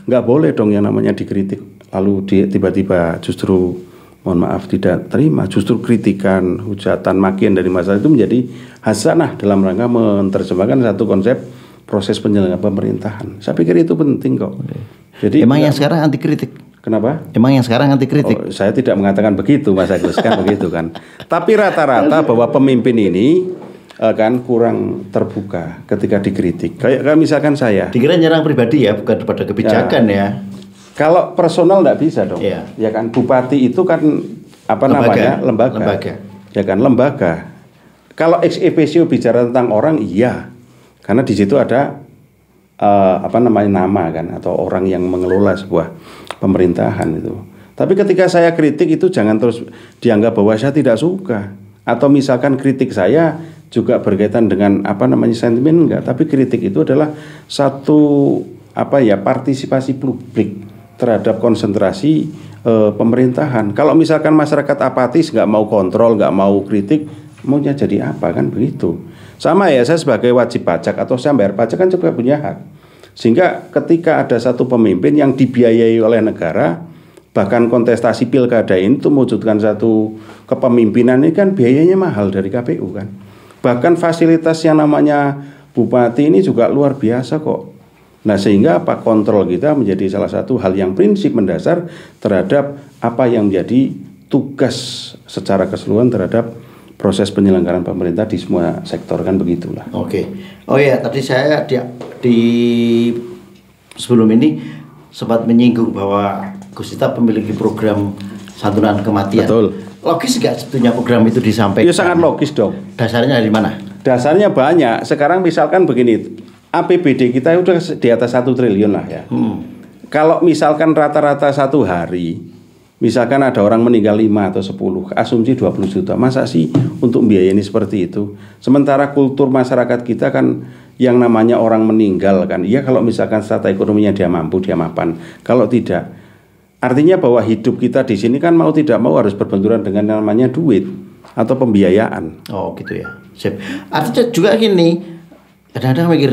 nggak boleh dong yang namanya dikritik lalu tiba-tiba justru mohon maaf tidak terima, justru kritikan, hujatan, makian dari masyarakat itu menjadi hasanah dalam rangka menerjemahkan satu konsep proses penyelenggaraan pemerintahan. Saya pikir itu penting kok. Jadi emang yang sekarang anti kritik. Kenapa? Emang yang sekarang anti kritik? Saya tidak mengatakan begitu Mas Agus kan begitu kan. Tapi rata-rata bahwa pemimpin ini kan kurang terbuka ketika dikritik. Kayak misalkan saya. Dikira nyerang pribadi ya, bukan pada kebijakan ya. Kalau personal enggak bisa dong. Ya kan bupati itu kan lembaga. Ya kan lembaga. Kalau ex officio bicara tentang orang iya. Karena di situ ada nama kan atau orang yang mengelola sebuah pemerintahan itu. Tapi ketika saya kritik itu jangan terus dianggap bahwa saya tidak suka atau misalkan kritik saya juga berkaitan dengan sentimen enggak, tapi kritik itu adalah satu partisipasi publik terhadap konsentrasi pemerintahan. Kalau misalkan masyarakat apatis nggak mau kontrol, nggak mau kritik, maunya jadi apa kan begitu. Sama ya saya sebagai wajib pajak atau saya bayar pajak kan juga punya hak. Sehingga ketika ada satu pemimpin yang dibiayai oleh negara, bahkan kontestasi pilkada ini itu mewujudkan satu kepemimpinan ini kan biayanya mahal dari KPU kan. Bahkan fasilitas yang namanya bupati ini juga luar biasa kok. Nah sehingga kontrol kita menjadi salah satu hal yang prinsip mendasar terhadap apa yang menjadi tugas secara keseluruhan terhadap proses penyelenggaraan pemerintah di semua sektor kan begitulah. Oke. Oh ya, tadi saya di sebelum ini sempat menyinggung bahwa Gus Itap memiliki program santunan kematian. Betul. Logis nggak sebetulnya program itu disampaikan? Ya sangat logis dong. Dasarnya dari mana? Dasarnya banyak. Sekarang misalkan begini, APBD kita udah di atas 1 triliun lah ya. Kalau misalkan rata-rata satu hari, misalkan ada orang meninggal 5 atau 10, asumsi 20 juta. Masa sih untuk biayanya seperti itu? Sementara kultur masyarakat kita kan yang namanya orang meninggal kan. Iya kalau misalkan strata ekonominya dia mampu, dia mapan. Kalau tidak, artinya bahwa hidup kita di sini kan mau tidak mau harus berbenturan dengan namanya duit atau pembiayaan. Oh gitu ya. Sip. Artinya juga gini, kadang-kadang mikir,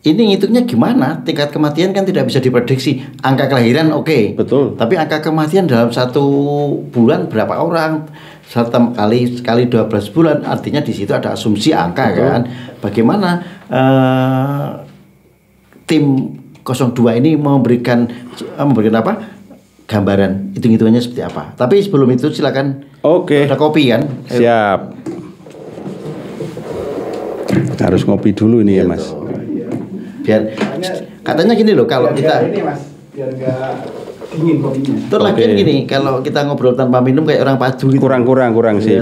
ini ngitungnya gimana? Tingkat kematian kan tidak bisa diprediksi. Angka kelahiran oke. Betul. Tapi angka kematian dalam 1 bulan berapa orang? Sekali 12 bulan, artinya di situ ada asumsi angka. Betul. Kan. Bagaimana tim 02 ini memberikan apa? Gambaran hitung-hitungannya seperti apa? Tapi sebelum itu silakan. Oke. Ada kopi kan? Siap. Harus ngopi dulu ini ya Mas. Biar katanya gini loh kalau kita ini Mas, biar enggak dingin kopinya. Terus lagi gini, kalau kita ngobrol tanpa minum kayak orang padu gitu. Kurang sih.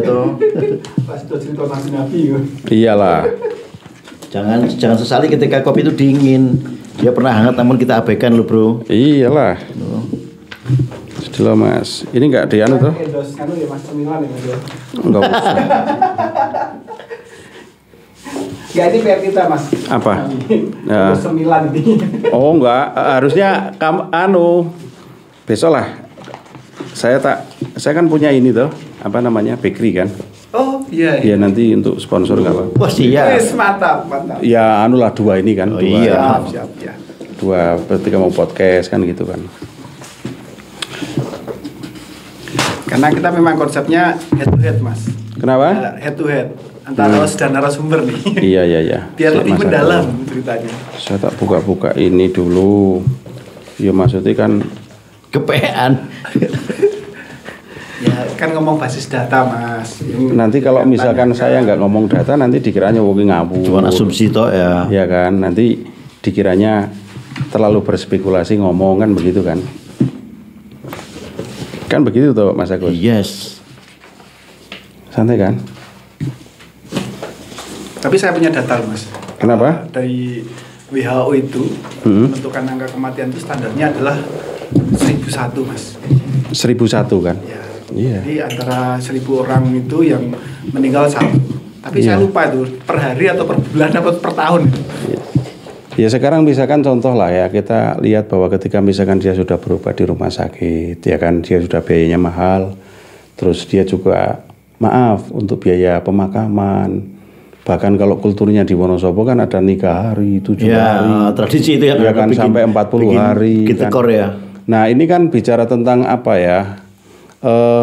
Pas itu cerita Mas Nabi. Iyalah. Jangan sesali ketika kopi itu dingin. Dia pernah hangat namun kita abaikan loh, Bro. Iyalah. Sudah Mas. Ini enggak dianu tuh. Anu ya Mas, cemilan ya Mas. Enggak usah. Ya ini PR kita Mas. Apa? Ya. 9 ini. Oh enggak, harusnya kamu besok lah. Saya kan punya ini tuh, apa namanya, bakery kan. Oh iya. Ya nanti untuk sponsor nggak apa. Wah iya. Mantap. Ya lah 2 ini kan. Oh, dua, iya. Siap ya. 2 ketika mau podcast kan gitu kan. Karena kita memang konsepnya head to head Mas. Kenapa? Head to head antara host dan narasumber nih. Iya. Biar lebih mendalam ceritanya. Saya tak buka-buka ini dulu. Ya maksudnya kan Kepean. Ya kan ngomong basis data Mas. nanti kalau misalkan saya nggak ngomong data nanti dikiranya woki ngawur. Cuma asumsi toh ya. Ya kan, nanti dikiranya terlalu berspekulasi ngomong kan begitu kan. Kan begitu toh Mas Agus. Yes. Santai kan? Tapi saya punya data Mas. Kenapa? Dari WHO itu menentukan angka kematian itu standarnya adalah 1001 Mas. 1001 kan? Ya. Iya. Jadi antara 1000 orang itu yang meninggal 1. Tapi saya lupa itu per hari atau per bulan atau per tahun. Ya sekarang misalkan contoh lah ya, kita lihat bahwa ketika misalkan dia sudah berobat di rumah sakit, ya kan dia sudah biayanya mahal, terus dia juga maaf untuk biaya pemakaman, bahkan kalau kulturnya di Wonosobo kan ada nikah hari, 7 hari, tradisi itu ya kan sampai 40 hari kan. Ya. Nah ini kan bicara tentang apa ya,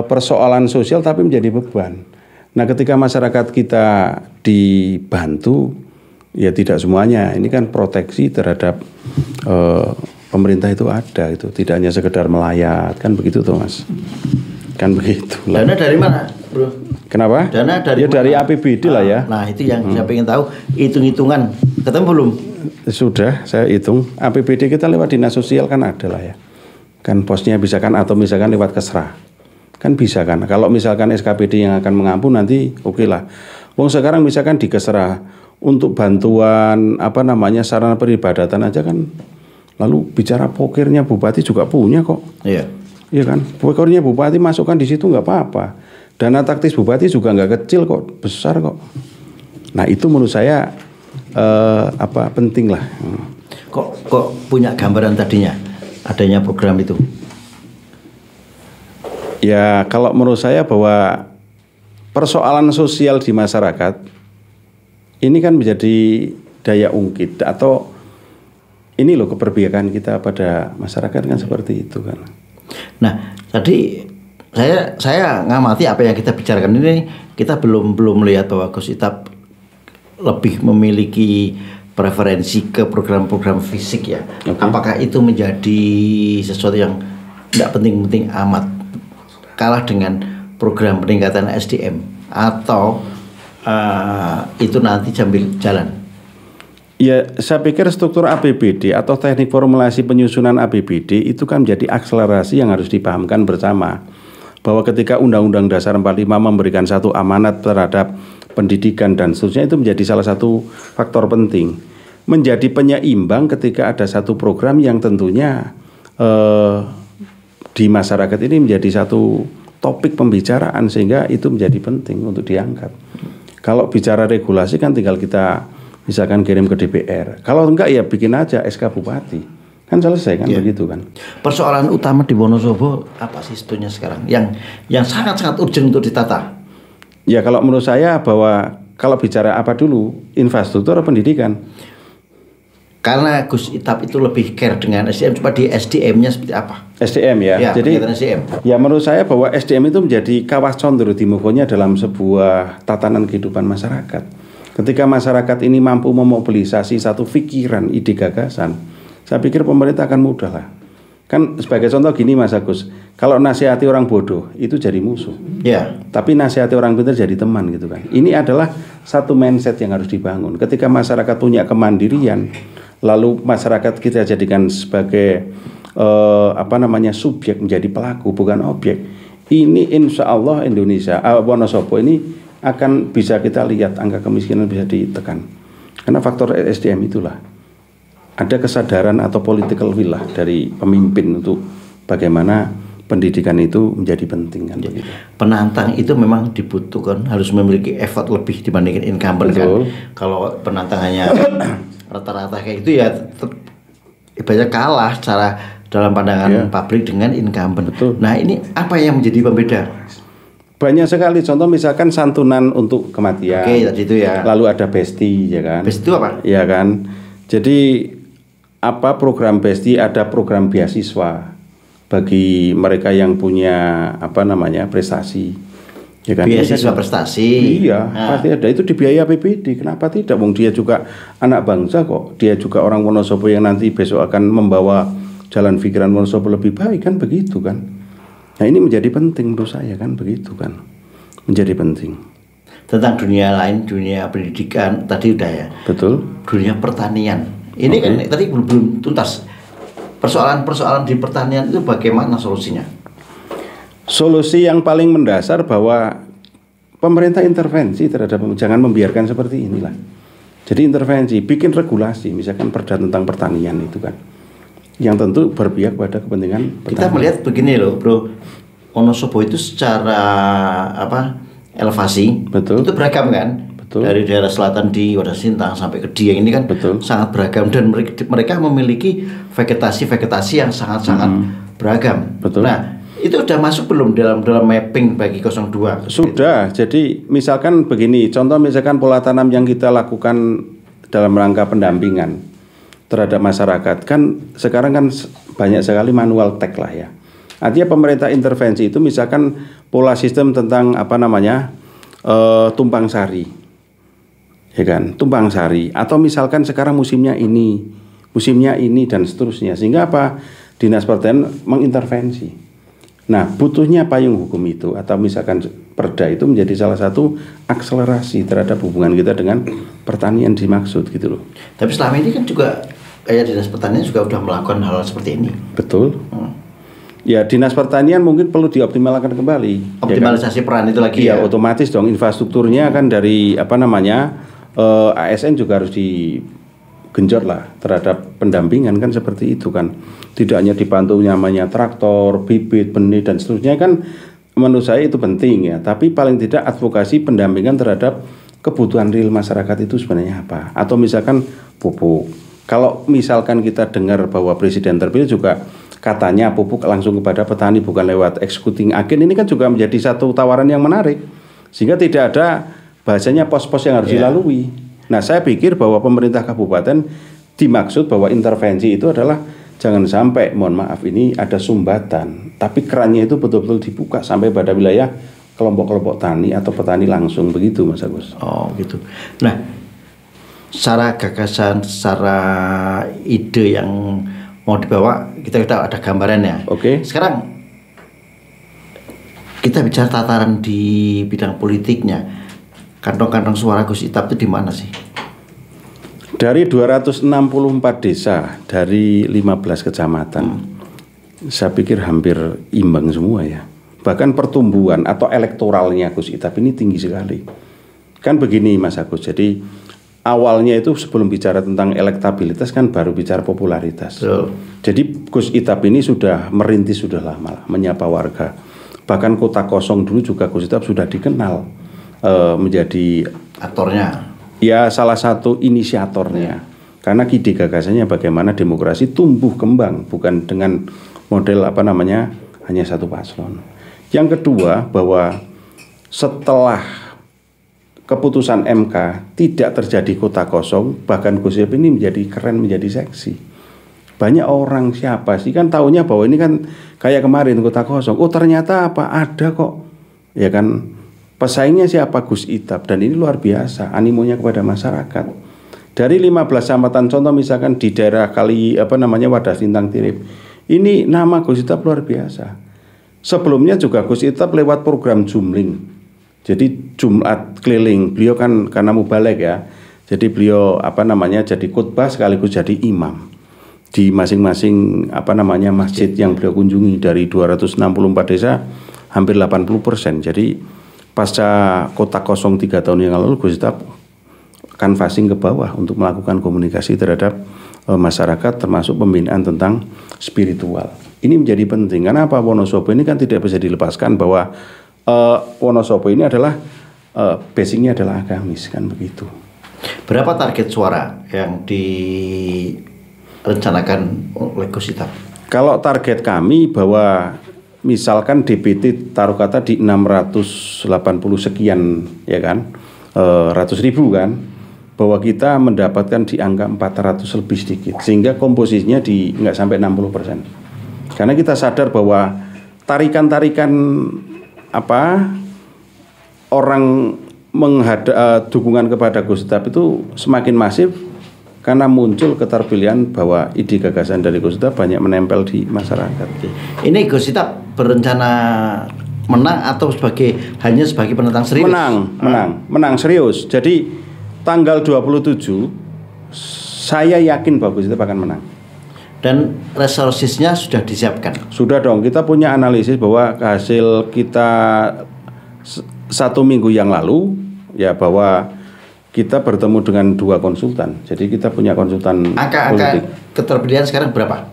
persoalan sosial tapi menjadi beban. Nah ketika masyarakat kita dibantu, ya tidak semuanya. Ini kan proteksi terhadap pemerintah itu ada itu, tidak hanya sekedar melayat kan begitu tuh Mas. Kan begitu. Dana dari mana, Bro? Kenapa? Dana dari ya dari APBD lah ya. Nah itu yang saya pengen tahu, hitung-hitungan ketemu belum? Sudah saya hitung. APBD kita lewat dinas sosial kan ada lah ya. Kan posnya bisa kan, atau misalkan lewat Kesra kan bisa kan. Kalau misalkan SKPD yang akan mengampun nanti oke lah. Wong sekarang misalkan di Kesra untuk bantuan apa namanya sarana peribadatan aja kan, lalu bicara pokirnya bupati juga punya kok. Iya. Iya kan, pokirnya bupati masukkan di situ nggak apa-apa. Dana taktis bupati juga nggak kecil kok, besar kok. Nah itu menurut saya penting lah. Kok punya gambaran tadinya adanya program itu? Ya kalau menurut saya bahwa persoalan sosial di masyarakat ini kan menjadi daya ungkit atau ini loh keberpihakan kita pada masyarakat kan seperti itu kan. Nah tadi saya ngamati apa yang kita bicarakan ini, kita belum melihat bahwa Gus Itap lebih memiliki preferensi ke program-program fisik ya. Okay. Apakah itu menjadi sesuatu yang tidak penting-penting amat, kalah dengan program peningkatan SDM atau itu nanti sambil jalan? Ya, saya pikir struktur APBD atau teknik formulasi penyusunan APBD itu kan menjadi akselerasi yang harus dipahamkan bersama. Bahwa ketika Undang-Undang Dasar 45 memberikan satu amanat terhadap pendidikan dan seterusnya, itu menjadi salah satu faktor penting. Menjadi penyeimbang ketika ada satu program yang tentunya di masyarakat ini menjadi satu topik pembicaraan, sehingga itu menjadi penting untuk diangkat. Kalau bicara regulasi kan tinggal kita misalkan kirim ke DPR. Kalau enggak ya bikin aja SK Bupati. Kan selesai kan begitu kan. Persoalan utama di Wonosobo apa sih sebetulnya sekarang yang sangat-sangat urgent untuk ditata? Ya kalau menurut saya bahwa kalau bicara apa dulu, infrastruktur atau pendidikan? Karena Gus Itap itu lebih care dengan SDM, coba di SDM-nya seperti apa? SDM ya. Jadi SDM. Ya menurut saya bahwa SDM itu menjadi kawas condro dimokonya dalam sebuah tatanan kehidupan masyarakat. Ketika masyarakat ini mampu memobilisasi satu pikiran, ide, gagasan, saya pikir pemerintah akan mudah lah. Kan sebagai contoh gini Mas Agus, kalau nasihati orang bodoh itu jadi musuh. Ya. Tapi nasihati orang pintar jadi teman gitu kan. Ini adalah satu mindset yang harus dibangun. Ketika masyarakat punya kemandirian, lalu masyarakat kita jadikan sebagai subjek, menjadi pelaku bukan objek. Ini insya Allah Indonesia, Wonosobo ini akan bisa kita lihat angka kemiskinan bisa ditekan. Karena faktor SDM itulah. Ada kesadaran atau political will lah dari pemimpin untuk bagaimana pendidikan itu menjadi penting kan. Penantang itu memang dibutuhkan, harus memiliki effort lebih dibandingkan incumbent kan. Kalau penantang hanya rata-rata kayak gitu ya tetap ibaratnya kalah secara dalam pandangan publik dengan incumbent. Nah ini apa yang menjadi pembeda? Banyak sekali, contoh misalkan santunan untuk kematian. Tadi itu ya. Lalu ada Besti, ya kan? Besti itu apa? Ya kan. Jadi apa program Besti, ada program beasiswa bagi mereka yang punya prestasi. Ya kan? Beasiswa prestasi. Iya, pasti ada, itu dibiayai APBD. Kenapa tidak? Wong dia juga anak bangsa kok. Dia juga orang Wonosobo yang nanti besok akan membawa jalan pikiran Wonosobo lebih baik kan, begitu kan? Nah ini menjadi penting menurut saya kan, begitu kan, menjadi penting. Tentang dunia lain, dunia pendidikan tadi udah ya. Betul. Dunia pertanian, ini kan tadi belum tuntas. Persoalan-persoalan di pertanian itu bagaimana solusinya? Solusi yang paling mendasar bahwa pemerintah intervensi terhadap, jangan membiarkan seperti inilah. Jadi intervensi, bikin regulasi, misalkan perda tentang pertanian itu kan, yang tentu berpihak pada kepentingan petani. Kita melihat begini loh bro, Wonosobo itu secara elevasi itu beragam kan. Dari daerah selatan di Wadas Sintang sampai ke Dieng ini kan sangat beragam, dan mereka memiliki vegetasi yang sangat-sangat beragam. Nah itu udah masuk belum dalam mapping bagi 02? Sudah. Jadi misalkan begini, contoh misalkan pola tanam yang kita lakukan dalam rangka pendampingan terhadap masyarakat kan sekarang kan banyak sekali manual tag lah ya. Artinya pemerintah intervensi itu misalkan pola sistem tentang tumpang sari, ya kan, tumpang sari, atau misalkan sekarang musimnya ini dan seterusnya, sehingga Dinas Pertanian mengintervensi. Nah butuhnya payung hukum itu atau misalkan perda itu menjadi salah satu akselerasi terhadap hubungan kita dengan pertanian dimaksud gitu loh. Tapi selama ini kan juga kayak Dinas Pertanian juga sudah melakukan hal seperti ini. Betul. Ya Dinas Pertanian mungkin perlu dioptimalkan kembali. Optimalisasi ya kan? Peran itu lagi ya. Otomatis dong, infrastrukturnya kan dari ASN juga harus digenjot lah terhadap pendampingan kan, seperti itu kan. Tidak hanya dibantu namanya traktor, bibit, benih dan seterusnya kan, menurut saya itu penting ya. Tapi paling tidak advokasi pendampingan terhadap kebutuhan real masyarakat itu sebenarnya apa. Atau misalkan pupuk. Kalau misalkan kita dengar bahwa presiden terpilih juga katanya pupuk langsung kepada petani bukan lewat executing agen, ini kan juga menjadi satu tawaran yang menarik, sehingga tidak ada bahasanya pos-pos yang harus dilalui. Nah saya pikir bahwa pemerintah kabupaten dimaksud bahwa intervensi itu adalah jangan sampai, mohon maaf, ini ada sumbatan, tapi kerannya itu betul-betul dibuka sampai pada wilayah kelompok-kelompok tani atau petani langsung, begitu Mas Agus. Oh gitu. Nah secara gagasan, secara ide yang mau dibawa, kita ada gambarannya. Sekarang kita bicara tataran di bidang politiknya, kantong-kantong suara Gus Itap itu di mana sih? Dari 264 desa dari 15 kecamatan, saya pikir hampir imbang semua ya. Bahkan pertumbuhan atau elektoralnya Gus Itap ini tinggi sekali. Kan begini Mas Agus, jadi awalnya itu sebelum bicara tentang elektabilitas kan baru bicara popularitas. Jadi Gus Itap ini sudah merintis sudah lama lah, menyapa warga. Bahkan Kota Kosong dulu juga Gus Itap sudah dikenal menjadi aktornya. Ya salah satu inisiatornya. Karena ide gagasannya bagaimana demokrasi tumbuh kembang, bukan dengan model hanya satu paslon. Yang kedua bahwa setelah keputusan MK tidak terjadi kota kosong, bahkan Gus Ipin ini menjadi keren, menjadi seksi. Banyak orang siapa sih kan taunya bahwa ini kan kayak kemarin kota kosong. Oh ternyata ada kok, ya kan, pesaingnya siapa, Gus Itap, dan ini luar biasa animonya kepada masyarakat. Dari 15 kecamatan contoh misalkan di daerah Wadas Sintang Tirip, ini nama Gus Itap luar biasa. Sebelumnya juga Gus Itap lewat program Jumling. Jadi Jumat keliling, beliau kan karena mubalek ya. Jadi beliau jadi khutbah sekaligus jadi imam di masing-masing masjid yang beliau kunjungi. Dari 264 desa hampir 80%. Jadi pasca kota kosong 3 tahun yang lalu Gus Itap canvassing ke bawah untuk melakukan komunikasi terhadap masyarakat, termasuk pembinaan tentang spiritual. Ini menjadi penting karena apa? Wonosobo ini kan tidak bisa dilepaskan bahwa Wonosobo ini adalah basicnya adalah agamis, kan begitu. Berapa target suara yang direncanakan oleh Gus Itap? Kalau target kami bahwa misalkan DPT taruh kata di 680 sekian ya kan, ratus ribu kan, bahwa kita mendapatkan di angka 400 lebih sedikit, sehingga komposisinya di nggak sampai 60%. Karena kita sadar bahwa tarikan-tarikan orang dukungan kepada Gus Itap itu semakin masif karena muncul keterpilihan bahwa ide gagasan dari Gus Itap banyak menempel di masyarakat. Ini Gus Itap berencana menang atau hanya sebagai penentang serius? Menang serius. Jadi tanggal 27 saya yakin bahwa Gus Itap akan menang. Dan resourcesnya sudah disiapkan? Sudah dong, kita punya analisis bahwa hasil kita 1 minggu yang lalu ya, bahwa kita bertemu dengan 2 konsultan. Jadi kita punya konsultan politik. Angka keterpilihan sekarang berapa?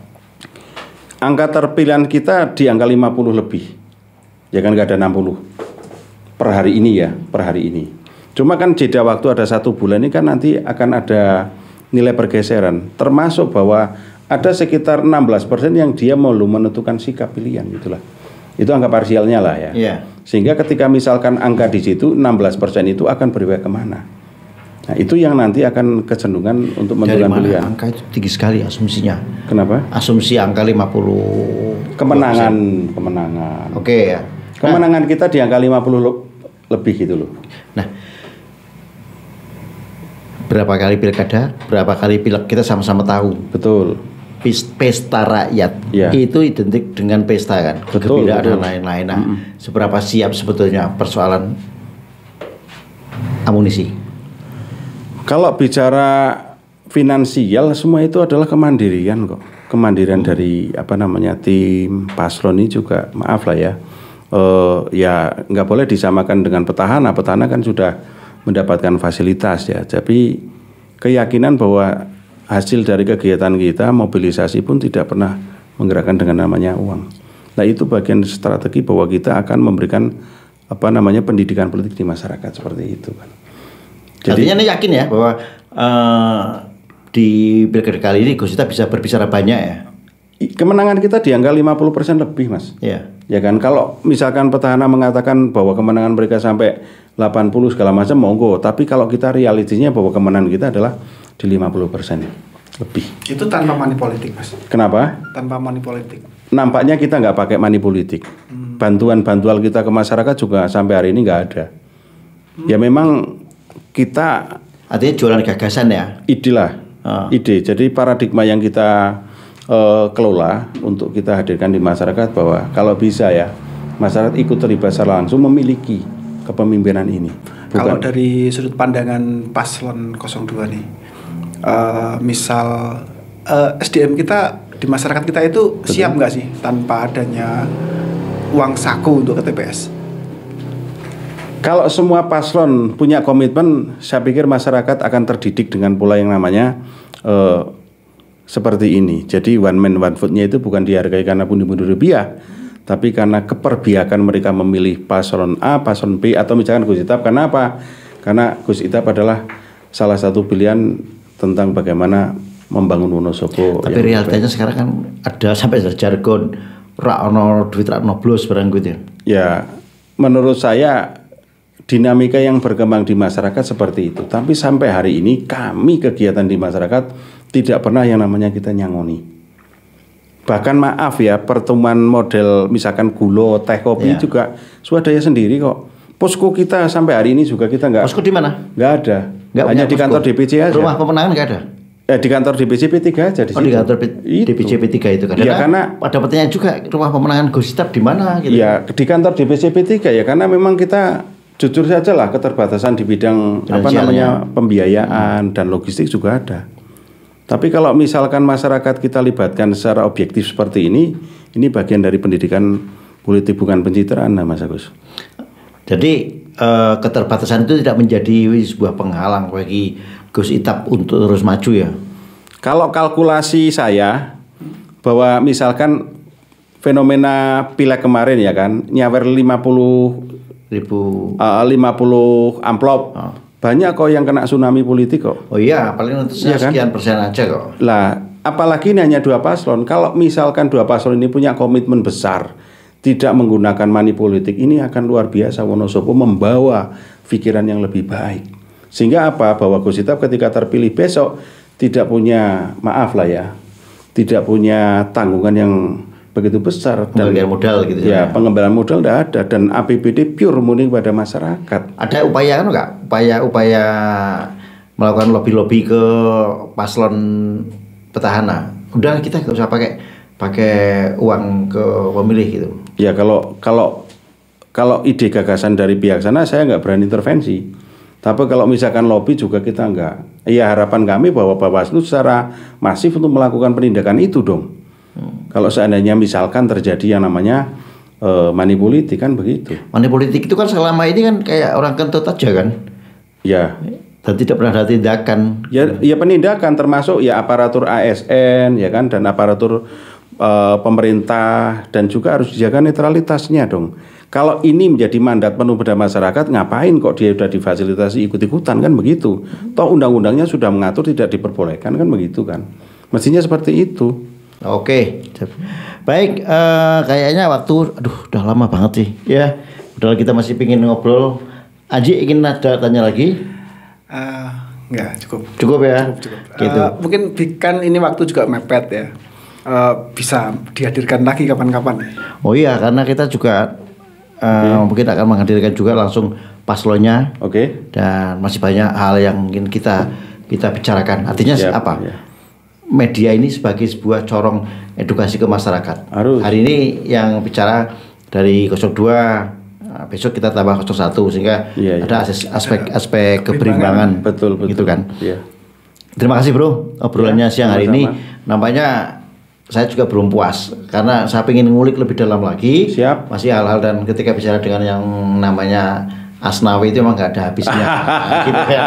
Angka terpilihan kita di angka 50 lebih. Ya kan, nggak ada 60 per hari ini. Cuma kan jeda waktu ada 1 bulan ini kan nanti akan ada nilai pergeseran. Termasuk bahwa ada sekitar 16% yang dia belum menentukan sikap pilihan gitulah. Itu angka parsialnya lah ya. Yeah. Sehingga ketika misalkan angka di situ 16% itu akan berubah kemana? Nah itu yang nanti akan kecenderungan untuk menentukan pilihan. Angka itu tinggi sekali asumsinya. Kenapa? Asumsi angka 50 kemenangan. Oke ya. Kemenangan kita di angka 50 lebih gitu loh. Nah, berapa kali pilkada, berapa kali pilek kita sama-sama tahu. Betul. Pesta rakyat itu identik dengan pesta kan, kegembiraan dan lain-lain. Nah, seberapa siap sebetulnya persoalan amunisi? Kalau bicara finansial, semua itu adalah kemandirian kok. Kemandirian dari tim paslon ini juga, maaf lah ya, ya nggak boleh disamakan dengan petahana. Petahana kan sudah mendapatkan fasilitas ya, tapi keyakinan bahwa hasil dari kegiatan kita, mobilisasi pun tidak pernah menggerakkan dengan namanya uang. Nah itu bagian strategi bahwa kita akan memberikan pendidikan politik di masyarakat seperti itu kan. Jadi, artinya yakin ya bahwa di pilkada kali ini Gus Itap bisa berbicara banyak ya. Kemenangan kita di angka 50% lebih mas. Iya. Ya kan, kalau misalkan petahana mengatakan bahwa kemenangan mereka sampai 80 segala macam monggo, tapi kalau kita realitinya bahwa kemenangan kita adalah di 50% lebih. Itu tanpa money politik mas. Kenapa? Tanpa money politik. Nampaknya kita nggak pakai money politik. Bantuan-bantuan kita ke masyarakat juga sampai hari ini nggak ada. Ya memang kita artinya jualan gagasan ya. Ide. Jadi paradigma yang kita kelola untuk kita hadirkan di masyarakat bahwa kalau bisa ya masyarakat ikut terlibat secara langsung memiliki kepemimpinan ini. Kalau dari sudut pandangan paslon 02 nih, misal SDM kita di masyarakat kita itu betul, siap nggak sih tanpa adanya uang saku untuk ke TPS? Kalau semua paslon punya komitmen, saya pikir masyarakat akan terdidik dengan pola yang namanya seperti ini. Jadi one man one vote-nya itu bukan dihargai karena pundi-pundi rupiah, tapi karena keperbiakan mereka memilih paslon A, paslon B, atau misalkan Gus Itap. Karena apa? Karena Gus Itap adalah salah satu pilihan tentang bagaimana membangun Wonosobo. Tapi realitanya sekarang kan ada sampai jargon rakno duit rakno blos barang gitu. Ya, menurut saya dinamika yang berkembang di masyarakat seperti itu. Tapi sampai hari ini kami kegiatan di masyarakat tidak pernah yang namanya kita nyangoni. Bahkan maaf ya, pertemuan model misalkan gulo, teh, kopi juga swadaya sendiri kok. Posko kita sampai hari ini juga kita nggak. Posko di mana? Nggak ada. Hanya di kantor DPC aja. Rumah pemenangan nggak ada? Di kantor DPC P3 aja di situ. Di kantor DPC P3 itu kan. Ya, karena ada pertanyaan juga rumah pemenangan Gus Itap di mana gitu. Ya, di kantor DPC P3 ya, karena memang kita jujur saja lah keterbatasan di bidang pembiayaan dan logistik juga ada. Tapi kalau misalkan masyarakat kita libatkan secara objektif seperti ini bagian dari pendidikan politik bukan pencitraan, Mas Agus. Jadi keterbatasan itu tidak menjadi sebuah penghalang bagi Gus Itap untuk terus maju ya? Kalau kalkulasi saya bahwa misalkan fenomena pileg kemarin ya kan nyawer 50 amplop. Banyak kok yang kena tsunami politik kok. Oh iya, paling ya sekian persen aja kok. Lah, apalagi ini hanya 2 paslon. Kalau misalkan 2 paslon ini punya komitmen besar, tidak menggunakan money politik, ini akan luar biasa. Wonosobo membawa pikiran yang lebih baik. Sehingga apa? Bahwa Gus Itap ketika terpilih besok tidak punya, maaf lah ya, tidak punya tanggungan yang begitu besar. Pengembalian modal gitu ya. Pengembalian modal tidak ada dan APBD pure murni kepada masyarakat. Ada upaya kan enggak? Upaya melakukan lobby-lobby ke paslon petahana. Udah kita nggak usah pakai uang ke pemilih gitu. Ya kalau ide gagasan dari pihak sana saya nggak berani intervensi. Tapi kalau misalkan lobby juga kita enggak. Ya harapan kami bahwa Bawaslu secara masif untuk melakukan penindakan itu dong. Kalau seandainya misalkan terjadi yang namanya money politik kan begitu. Money politik itu kan selama ini kan kayak orang kentut aja kan. Ya. Dan tidak pernah ada tindakan. Ya penindakan termasuk ya aparatur ASN ya kan dan aparatur pemerintah dan juga harus dijaga netralitasnya dong. Kalau ini menjadi mandat penuh pada masyarakat, ngapain kok dia sudah difasilitasi ikut-ikutan kan begitu? Toh undang-undangnya sudah mengatur tidak diperbolehkan kan begitu kan? Mestinya seperti itu. Oke, baik. Kayaknya waktu, udah lama banget sih. Ya, padahal kita masih pingin ngobrol. Aji ingin ada tanya lagi? Enggak, cukup. Cukup ya. Cukup. Gitu. Mungkin kan ini waktu juga mepet ya. Bisa dihadirkan lagi kapan-kapan. Oh iya, karena kita juga mungkin akan menghadirkan juga langsung paslonnya. Dan masih banyak hal yang mungkin kita bicarakan. Artinya apa? Media ini sebagai sebuah corong edukasi ke masyarakat. Hari ini yang bicara dari 02, besok kita tambah 01 sehingga ada aspek keberimbangan. Betul. Gitu kan. Terima kasih bro obrolannya siang hari ini. Nampaknya saya juga belum puas karena saya ingin ngulik lebih dalam lagi. Masih hal-hal dan ketika bicara dengan yang namanya Asnawi itu emang nggak ada habisnya. Gitu kan.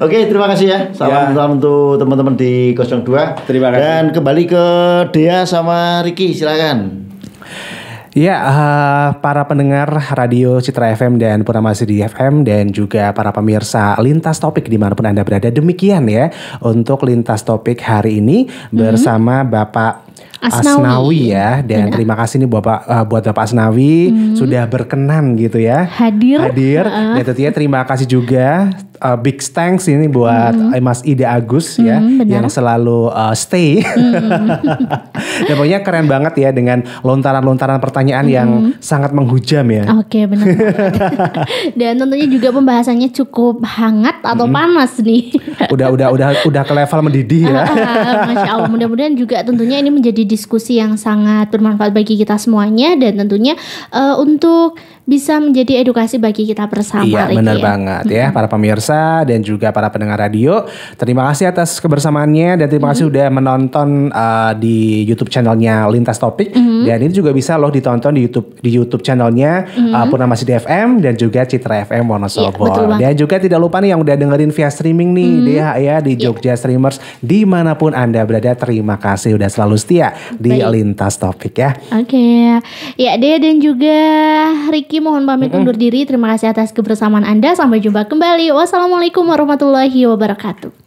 Oke, terima kasih ya. Salam untuk teman-teman di 02. Terima kasih. Dan kembali ke Dea sama Ricky, silakan. Ya, para pendengar Radio Citra FM dan Purnama City FM dan juga para pemirsa Lintas Topik dimanapun Anda berada, demikian ya untuk Lintas Topik hari ini bersama Bapak Asnawi ya, dan terima kasih nih buat Bapak Asnawi sudah berkenan gitu ya hadir. Dan tentunya terima kasih juga big thanks ini buat Mas Ida Agus ya yang selalu stay. Dan pokoknya keren banget ya dengan lontaran-lontaran pertanyaan yang sangat menghujam ya. Oke, benar. Dan tentunya juga pembahasannya cukup hangat atau panas nih. Udah ke level mendidih ya. Masya Allah, mudah-mudahan juga tentunya ini menjadi diskusi yang sangat bermanfaat bagi kita semuanya dan tentunya untuk bisa menjadi edukasi bagi kita bersama. Iya, benar banget ya para pemirsa dan juga para pendengar radio. Terima kasih atas kebersamaannya dan terima kasih udah menonton di YouTube channelnya Lintas Topik dan ini juga bisa loh ditonton di YouTube channelnya Purnama City FM dan juga Citra FM Wonosobo. Dan juga tidak lupa nih yang udah dengerin via streaming nih dia ya di Jogja Streamers dimanapun Anda berada. Terima kasih udah selalu setia di Lintas Topik ya. Oke. Ya, Dea dan juga Ricky mohon pamit undur diri. Terima kasih atas kebersamaan Anda. Sampai jumpa kembali. Wassalamualaikum warahmatullahi wabarakatuh.